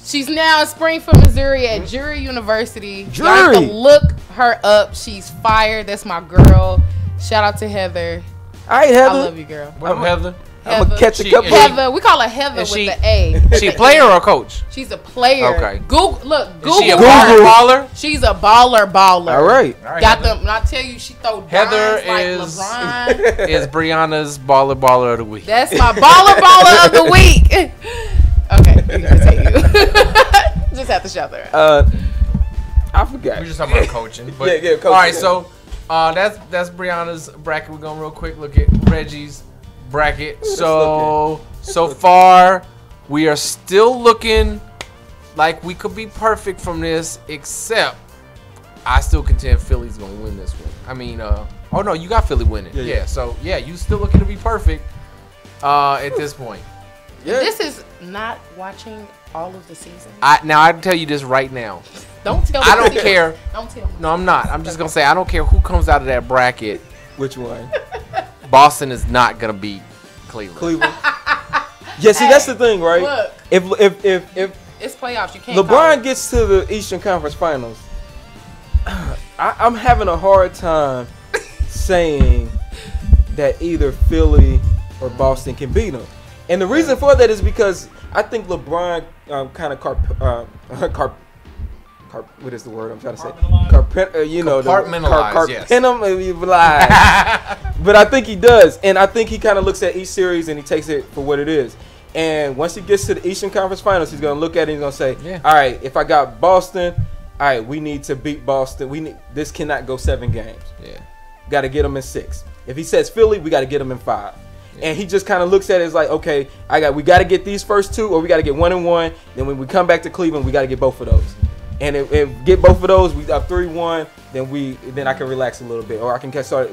she's now in Springfield, Missouri at Drury University. Y'all have to look her up. She's fired. That's my girl. Shout out to Heather. All right, Heather. I love you, girl. What up, Heather? I'm gonna catch a couple. Heather, we call her Heather with the A. She a player or a coach? She's a player. Okay. Google. Is she a baller? She's a baller. All right. Got them. And I tell you, she throw Heather dimes like LeBron. Is Brianna's baller of the week? That's my baller of the week. Okay, we can continue. Just have to shout there. I forgot. We're just talking about coaching. But, yeah, coaching. All right, so that's Brianna's bracket. We're going real quick look at Reggie's bracket. So far, we are still looking like we could be perfect from this, except I still contend Philly's going to win this one. I mean, oh no, you got Philly winning. Yeah. So, you still looking to be perfect at this point. Yeah. This is not watching all of the season. Now I can tell you this right now. Don't tell me. I don't care. Don't tell me. No, I'm not. I'm just gonna say I don't care who comes out of that bracket. Which one? Boston is not gonna beat Cleveland. Yeah, see, that's the thing, right? Look. If It's playoffs. You can't. LeBron gets to the Eastern Conference Finals, I'm having a hard time saying that either Philly or Boston can beat him. And the reason for that is because I think LeBron kind of what is the word I'm trying to say? Compartmentalize. But I think he does, and I think he kind of looks at each series and he takes it for what it is. And once he gets to the Eastern Conference Finals, he's gonna look at it and he's gonna say, "All right, if I got Boston, all right, we need to beat Boston. This cannot go 7 games. Yeah, got to get them in 6. If he says Philly, we got to get them in 5." And he just kind of looks at it as like, okay, we got to get these first 2, or we got to get 1 and 1. Then when we come back to Cleveland, we got to get both of those. And if get both of those, we up 3-1. Then I can relax a little bit, or I can start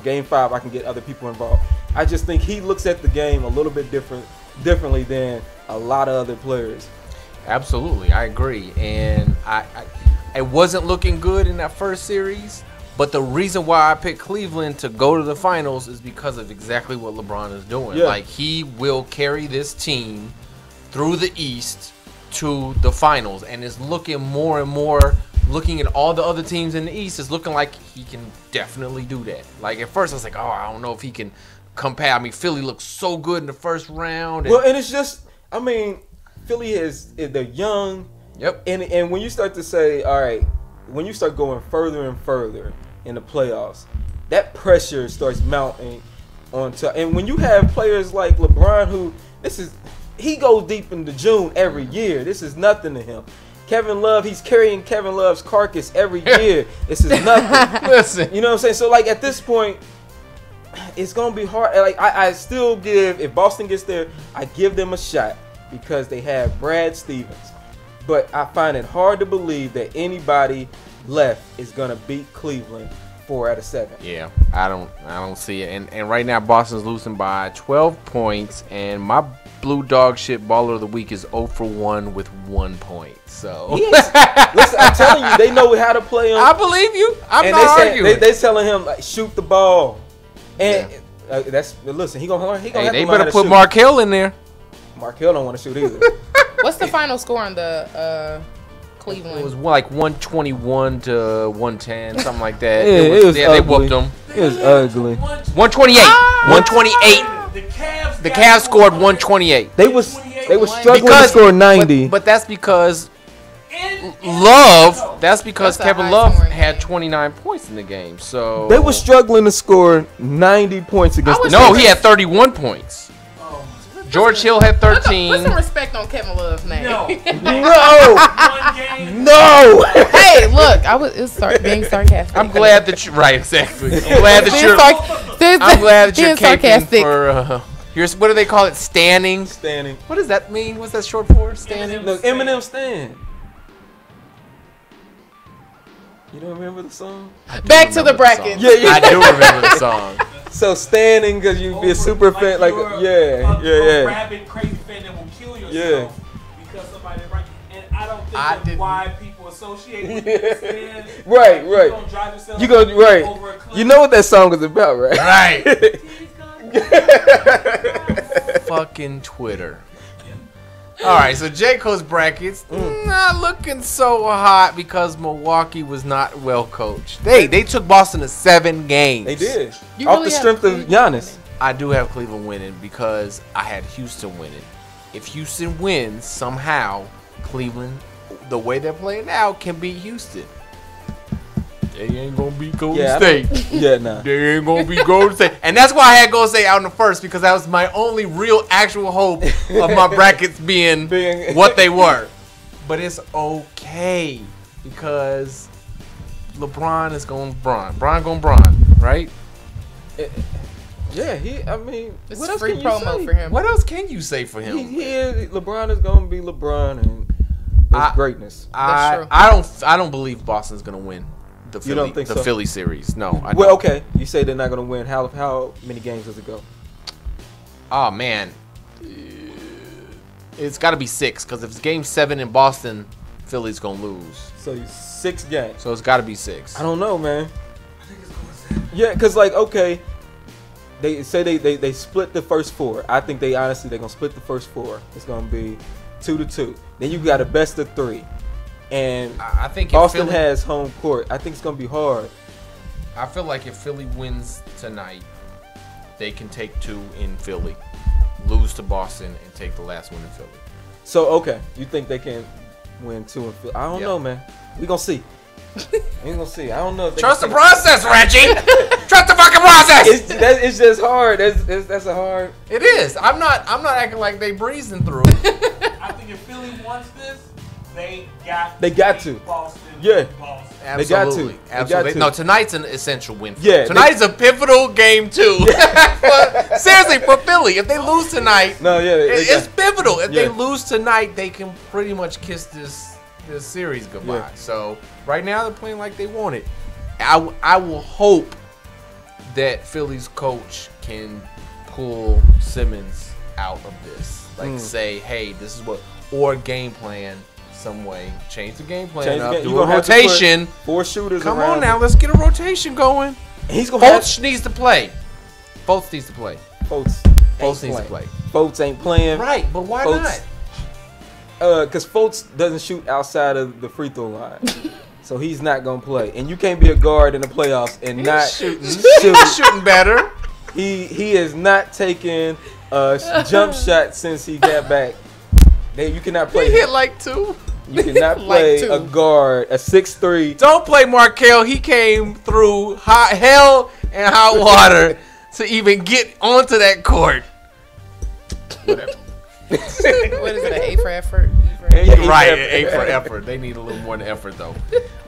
game 5. I can get other people involved. I just think he looks at the game a little bit differently than a lot of other players. Absolutely, I agree. And I wasn't looking good in that first series. But the reason why I picked Cleveland to go to the finals is because of exactly what LeBron is doing. Yeah. Like, he will carry this team through the East to the finals, and is looking more and more, looking at all the other teams in the East, is looking like he can definitely do that. Like, at first I was like, I don't know if he can compare. I mean, Philly looks so good in the first round. Well, and it's just, I mean, Philly they're young. Yep. And when you start to say, all right, when you start going further and further in the playoffs, that pressure starts mounting onto. And when you have players like LeBron, he goes deep into June every year. This is nothing to him. Kevin Love, he's carrying Kevin Love's carcass every year. This is nothing. Listen, you know what I'm saying? So, like, at this point, it's gonna be hard. Like, I still give, if Boston gets there, I give them a shot because they have Brad Stevens. But I find it hard to believe that anybody left is gonna beat Cleveland 4 out of 7. Yeah, I don't see it. And right now Boston's losing by 12 points, and my blue dog shit baller of the week is 0 for 1 with 1 point. So listen, I'm telling you, they know how to play him. I believe you. I'm not arguing. They telling him, like, shoot the ball, and listen. He gonna learn. He gonna. Hey, have they to learn better how to put shoot. Markelle in there. Markelle don't want to shoot either. What's the final score on the Cleveland? It was like 121 to 110, something like that. Yeah, it was they ugly. whooped them. It was ugly. 128. 128. The Cavs scored 128. They was struggling to score 90. But that's because Love. That's because That's a Kevin high Love scoring had game. 29 points in the game. So They were struggling to score 90 points against the No, Knicks. he had 31 points. George Hill had Put 13. some respect on Kevin Love's name. No. No! One game. No! Hey, look, it was being sarcastic. I'm glad that you right, exactly. I'm glad that Being you're. I'm glad that you're being caping sarcastic. for. Here's what do they call it? Standing. Standing. What does that mean? What's that short for? Standing. Look, Eminem stand. You don't remember the song? Back to the bracket. Yeah, yeah. I do remember the song. So standing because you be a super fan, like you're yeah. a rabid, crazy fan that will kill yourself because somebody didn't right. And I don't think that's why people associate with this stand. Right. You're gonna drive yourself You go right. over a cliff. You know what that song is about, right? Right. Fucking Twitter. All right, so J. Cole's brackets not looking so hot because Milwaukee was not well coached. They took Boston to 7 games. They did. You Off really the have strength of Cleveland Giannis. I do have Cleveland winning because I had Houston winning. If Houston wins somehow, Cleveland, the way they're playing now, can beat Houston. They ain't gonna beat Golden State. Yeah, nah. They ain't gonna be Golden State. And that's why I had Golden State out in the first, because that was my only real actual hope of my brackets being what they were. But it's okay because LeBron is going Bron. Bron going Bron, right? Yeah, I mean, It's what else free can you promo say? for him. What else can you say for him? LeBron is gonna be LeBron and it's greatness. That's true. I don't believe Boston's gonna win the You don't think so? Philly series. No. I Well, don't. okay, you say they're not gonna win. How many games does it go? Oh man, it's got to be 6 because if it's Game 7 in Boston, Philly's gonna lose. So 6 games. So it's got to be 6. I don't know, man. Yeah, cause like okay, they say they split the first 4. I think they're gonna split the first 4. It's gonna be 2-2. Then you got a best of 3, and I think if Boston Philly, has home court. I think it's gonna be hard. I feel like if Philly wins tonight, they can take 2 in Philly, lose to Boston, and take the last one in Philly. So okay, you think they can win 2 in Philly? I don't know, man. We gonna see. We gonna see. I don't know. If they Trust the can process, Reggie. Trust the fucking process. It's just hard. That's a hard. It is. I'm not acting like they breezing through. I think if Philly wants this, they got to. beat Boston. Yeah. Boston. They got to. Absolutely. They got Absolutely. to. No, tonight's an essential win. For Yeah, them. Tonight's a pivotal game too. Seriously, for Philly, if they lose tonight, No, yeah, it's pivotal. If they Yeah. lose tonight, they can pretty much kiss this series goodbye. Yeah. So right now they're playing like they want it. I will hope that Philly's coach can pull Simmons out of this. Like say, hey, this is what, or game plan some way. Change the game plan Change the up. game. Do You a gonna have to put rotation. 4 shooters. Come around on now, him. let's get a rotation going. And he's gonna have Fultz needs to play. Fultz needs to play. Fultz. Fultz needs to play. Fultz ain't playing. Right, but why Fultz- not? Because Fultz doesn't shoot outside of the free throw line. So he's not gonna play, and you can't be a guard in the playoffs and not shooting. shoot. He's shooting better. He is not taking a jump shot since he got back. You cannot play. He hit like 2. You cannot Like play 2. a guard, a 6'3". Don't play Markel. He came through hot hell and hot water to even get onto that court. Whatever. What is it? An A for effort? E for Yeah, effort? yeah. Right, A for effort. They need a little more than effort though.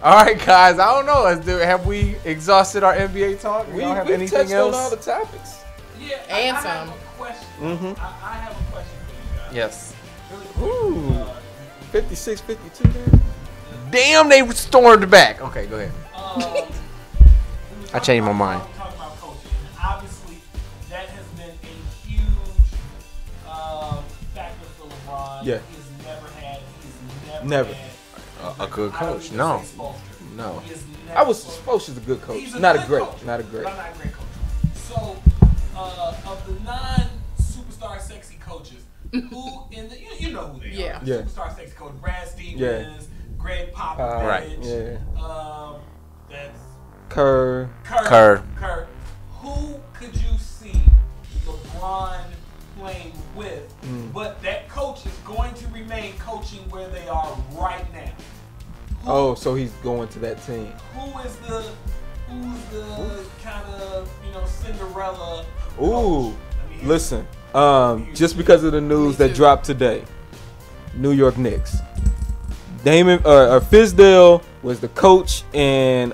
All right, guys. I don't know. Have we exhausted our NBA talk? We Y'all have we anything touched else? on all the topics. Yeah, And I some. have a question. Mhm. I have a question for you guys. Yes. Really quick. Ooh. 56, 52 there. Damn, they stormed back. Okay, go ahead. We were I changed my talking mind. Talking about coaching. And obviously, that has been a huge factor for LeBron. Yeah. He's never Never. had A good I don't coach. even No. say Spoelstra. No. He has I was never- supposed to be a good coach. He's Not a good great. coach, Not a great. but not a great coach. So, of the non-superstar sexy coaches, who in the you know who they Yeah. are. Yeah. Superstar safety coach Brad Stevens, Yeah. Greg Popovich. Right. Yeah. That's Kerr. Kerr. Who could you see LeBron playing with? But that coach is going to remain coaching where they are right now. Oh, so he's going to that team. Who's the kind of Cinderella Ooh, coach? I mean, listen. Just because of the news that dropped today, New York Knicks. Fizdale was the coach in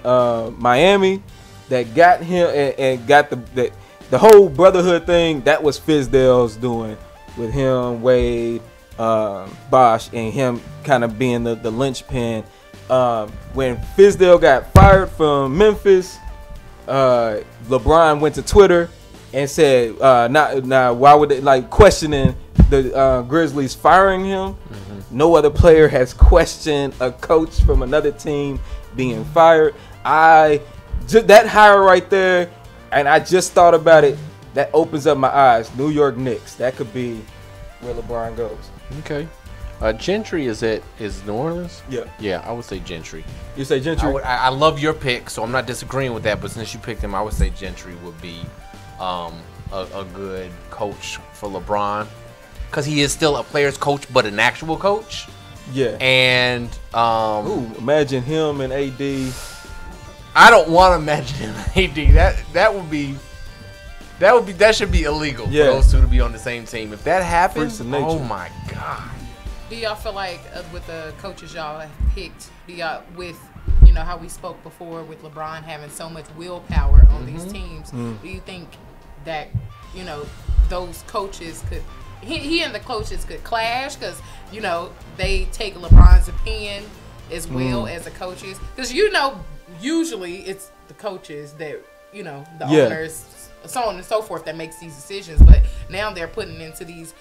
Miami that got him and got the whole brotherhood thing. That was Fizdale's doing with him, Wade, Bosh, and him kind of being the linchpin. When Fizdale got fired from Memphis, LeBron went to Twitter and said, why would they questioning the Grizzlies firing him? No other player has questioned a coach from another team being fired. That hire right there, and I just thought about it. That opens up my eyes. New York Knicks. That could be where LeBron goes. Okay. Gentry is New Orleans? Yeah. Yeah, I would say Gentry. You say Gentry? I love your pick, so I'm not disagreeing with that. But since you picked him, I would say Gentry would be a good coach for LeBron, because he is still a player's coach, but an actual coach. Yeah. And imagine him and AD. I don't want to imagine him and AD. That should be illegal for those two to be on the same team. If that happens, oh my God. Do y'all feel like with the coaches y'all have picked, with how we spoke before with LeBron having so much willpower on these teams, do you think that those coaches could he and the coaches could clash because they take LeBron's opinion as well as the coaches, because usually it's the coaches that the owners, so on and so forth, that makes these decisions, but now they're putting into these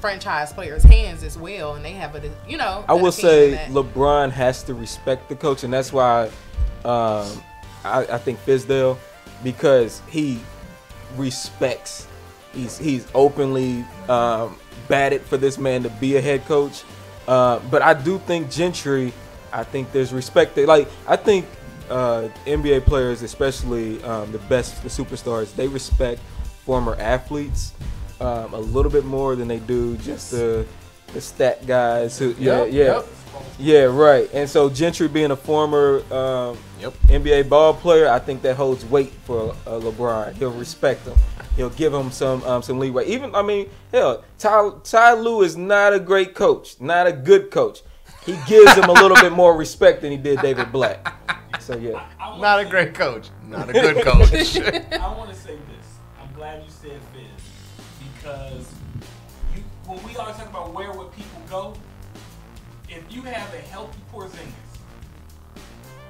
franchise players' hands as well, and they have I will say LeBron has to respect the coach, and that's why I think Fizdale, because he respects. He's openly batted for this man to be a head coach, but I do think Gentry. I think there's respect there. I think NBA players, especially the superstars, they respect former athletes a little bit more than they do just the stat guys who right. And so Gentry being a former NBA ball player, I think that holds weight for LeBron. He'll respect him. He'll give him some leeway. Even Ty Lue is not a great coach, not a good coach. He gives him a little bit more respect than he did David Black. So yeah, not a great coach, not a good coach. I want to say this. I'm glad you said Fizz, because when we always talk about where would people go, if you have a healthy Porzingis,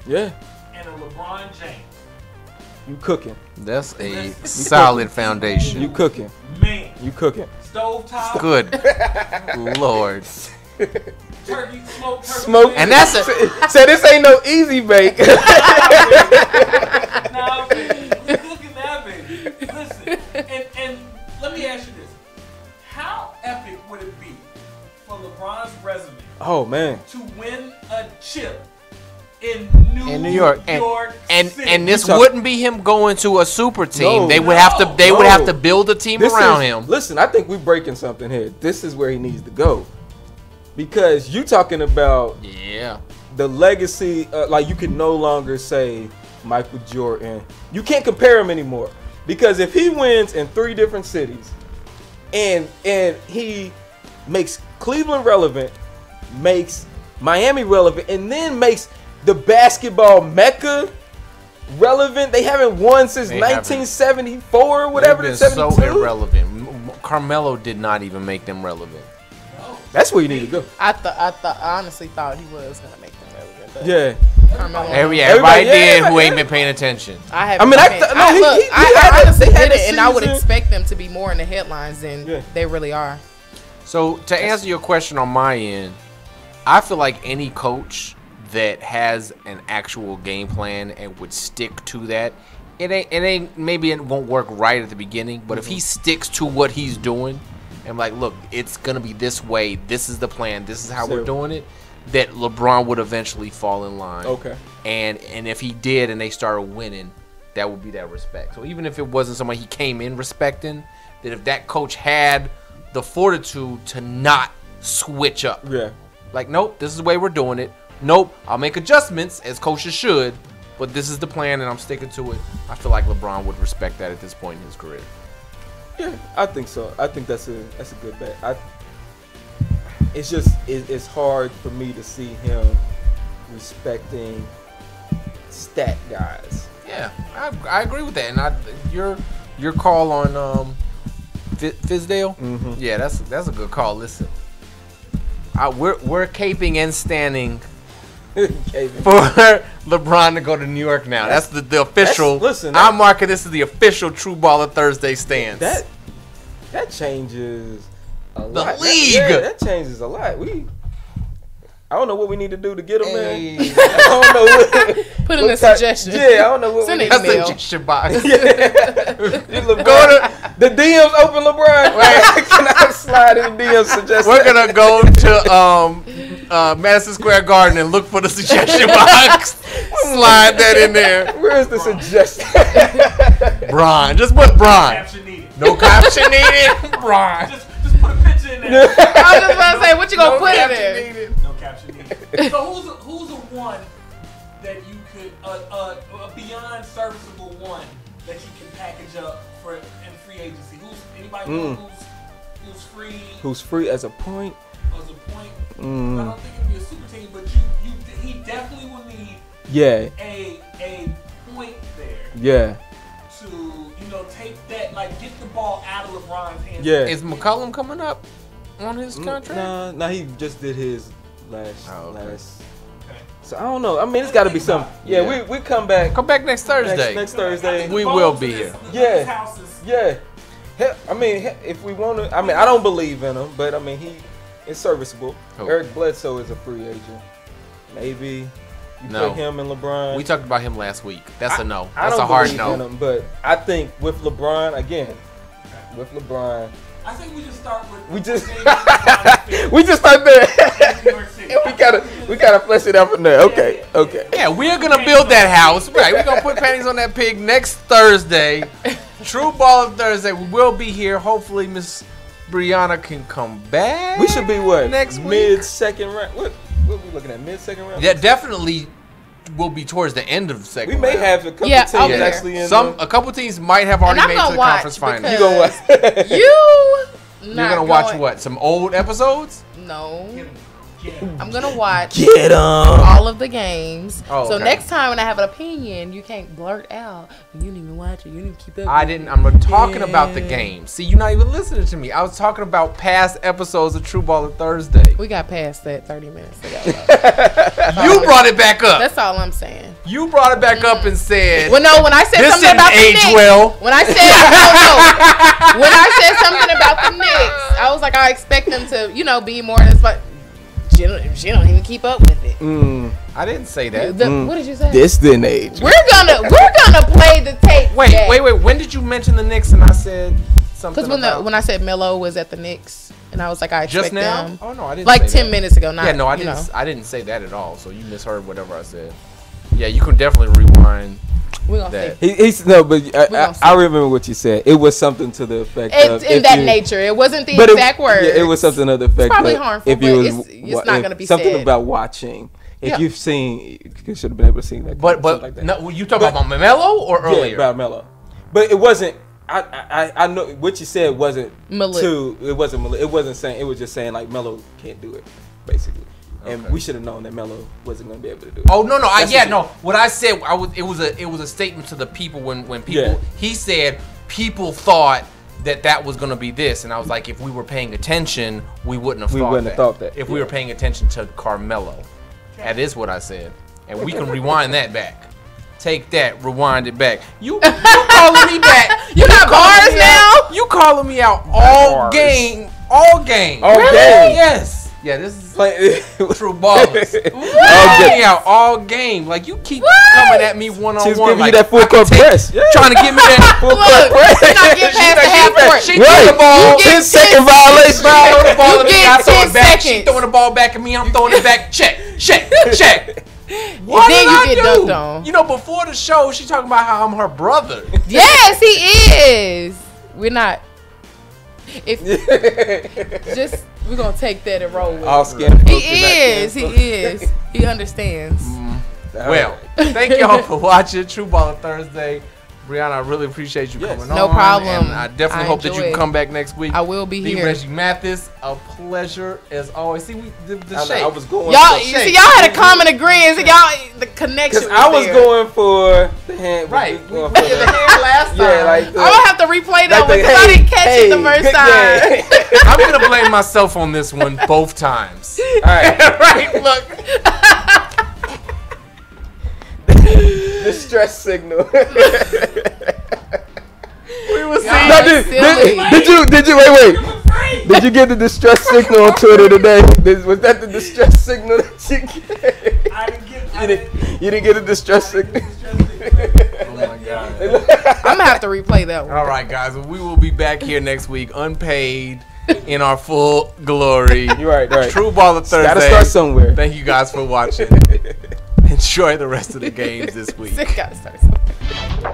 and a LeBron James, you cooking. That's a solid foundation. You cooking, man. You cooking. Stovetop. Good Lord. Turkey, smoke, and that's so this ain't no easy bake. Nah, baby, we cooking that, baby. Listen, and let me ask you this: how epic would it be for LeBron's resume? Oh man, to win a chip in New York, City. and this wouldn't be him going to a super team. They would have to build a team around him. Listen, I think we're breaking something here. This is where he needs to go. Because you talking about the legacy, you can no longer say Michael Jordan. You can't compare him anymore. Because if he wins in 3 different cities and he makes Cleveland relevant, makes Miami relevant, and then makes the basketball mecca relevant. They haven't won since 1974 or whatever. They've been so irrelevant. Carmelo did not even make them relevant. That's where you need to go. I honestly thought he was gonna make them relevant. But yeah. Everybody did who ain't been paying attention. I honestly did it, and I would expect them to be more in the headlines than they really are. So to answer your question on my end, I feel like any coach that has an actual game plan and would stick to that, maybe it won't work right at the beginning, but if he sticks to what he's doing, and like, look, it's gonna be this way. This is the plan. This is how we're So- doing it. That LeBron would eventually fall in line. Okay. And if he did, and they started winning, that would be that respect. So even if it wasn't someone he came in respecting, that if that coach had the fortitude to not switch up, Yeah. like, nope, this is the way we're doing it. Nope, I'll make adjustments as coaches should, but this is the plan and I'm sticking to it. I feel like LeBron would respect that at this point in his career. Yeah, I think so. I think that's a good bet. It's hard for me to see him respecting stat guys. Yeah, I agree with that. And your call on Fizdale, yeah, that's a good call. Listen, we're caping and standing for LeBron to go to New York now. That's the official. I'm marking this as the official True Baller Thursday stance. That changes a the lot. league. That changes a lot. I don't know what we need to do to get him, man. I don't know what. Put in a suggestion. Yeah, I don't know what. Send we an need. email. Suggestion box. Go to the DMs open, LeBron. Can I slide in DMs suggestions? We're gonna go to Madison Square Garden and look for the suggestion box. Slide that in there. Where's the suggestion? Bron, just put Bron. Caption needed. No caption needed. Bron. Just put a picture in there. I was just about to say, what you gonna put in there? No caption needed. So who's a one that you could a beyond serviceable one that you can package up for in free agency? Anybody who's free? Who's free as a point? As a point? I don't think it'd be a super team, but he definitely will need a point there. Yeah. To take that, like, get the ball out of LeBron's hands. Yeah. Is McCollum coming up on his contract? Nah, he just did his last. Okay. So I don't know. I mean, it's got to be something. Yeah, we come back. Come back next Thursday. Next Thursday. We will be here. Yeah. Yeah. I mean, if we want to, I mean, I don't believe in him, but I mean, he is serviceable. Who? Eric Bledsoe is a free agent. Maybe you put him and LeBron. We talked about him last week. That's a no. I That's don't a hard believe no. in him, but I think with LeBron again, I think we just start with. we just start there. we gotta flesh it out from there. Okay. Yeah, we're gonna build that house. Right, we're gonna put panties on that pig next Thursday. True Baller Thursday. We will be here. Hopefully, Miss Brianna can come back. We should be what next mid-second round. What we looking at? Mid-second round? Yeah, definitely. Will be towards the end of the second. We may round. have a couple Yeah, teams I'll be there. actually in a couple teams might have already And I'm made it to gonna the watch conference final. You gonna watch? You're gonna watch what? Some old episodes? No. I'm gonna watch Get 'em. all of the games. Oh, So okay. next time when I have an opinion, you can't blurt out. You didn't even watch it. You didn't keep up. I with didn't. it. I'm talking about the game. See, you're not even listening to me. I was talking about past episodes of True Baller Thursday. We got past that 30 minutes ago. You brought it back up. That's all I'm saying. You brought it back up and said, Well, no, when I said "This something didn't about the age Knicks, well." when I said when I said something about the Knicks, I was like, I expect them to, be more. It's like she don't even keep up with it. I didn't say that. What did you say? This didn't age. We're gonna play the tape. Wait. When did you mention the Knicks? And I said something. Because when I said Melo was at the Knicks, and I was like, I expect just now. them. Oh no, I didn't. Like say 10 minutes ago. Not, Yeah, no, I didn't. I didn't say that at all. So you misheard whatever I said. Yeah, you can definitely rewind. We're gonna that. see. He's no, but I remember what you said. It was something to the effect of In that nature. It wasn't the exact words. Yeah, it was something to the effect. It's probably of harmful, if but you it's not gonna be something said. about watching. If Yeah. you've seen, you should have been able to see that. But like that. no, you talking about Melo or earlier? Yeah, about Melo. But it wasn't. I know what you said wasn't too. It wasn't. It wasn't saying. It was just saying like Melo can't do it, basically. And we should have known that Melo wasn't going to be able to do it. Oh no! What I said, it was a statement to the people when people. Yeah. He said people thought that was going to be this, and I was like, if we were paying attention, we wouldn't have thought that. If we were paying attention to Carmelo, that is what I said, and we can rewind that back. Take that, rewind it back. You calling me back? You got bars now? You calling me out all game? All game? Yes. Yeah, this is True Ballers. Calling me out all game. Like you keep coming at me one on She's one. giving you that full court press. Trying to give me that full court press. You're not getting past the half court. She took the ball. You get 10 in violation. Throwing the ball at me, I get throw 10 it back. She seconds. throwing the ball back at me, I'm throwing it back. Check. And then you get dunked on. You know, before the show, she talking about how I'm her brother. Yes, he is. We're not. If just we're gonna take that and roll with All it. skin. He is. He understands. Well, thank y'all for watching True Baller Thursday. Brianna, I really appreciate you coming on. No problem. And I definitely hope that you enjoy can it. come back next week. I will be here. Reggie Mathis, a pleasure as always. See, the shake. I was going. Y'all, for you see, y'all had a common agreement. So y'all, the connection. Because I was there. going for the hand. Right. We We going did for the the- hand last time. Yeah, like I'm gonna have to replay that like one the- because I didn't catch it the hey, first good time. game. I'm going to blame myself on this one both times. All right. Right, look. Distress signal. We will see. Y'all No, are silly. did you wait? Did you get the distress signal on Twitter today? Was that the distress signal that you get? I didn't get. You didn't get a distress signal. Oh, my God. I'm gonna have to replay that one. All right, guys. We will be back here next week, unpaid, in our full glory. You're right. True Baller Thursday. Gotta start somewhere. Thank you guys for watching. Enjoy the rest of the games this week. Gotta start something.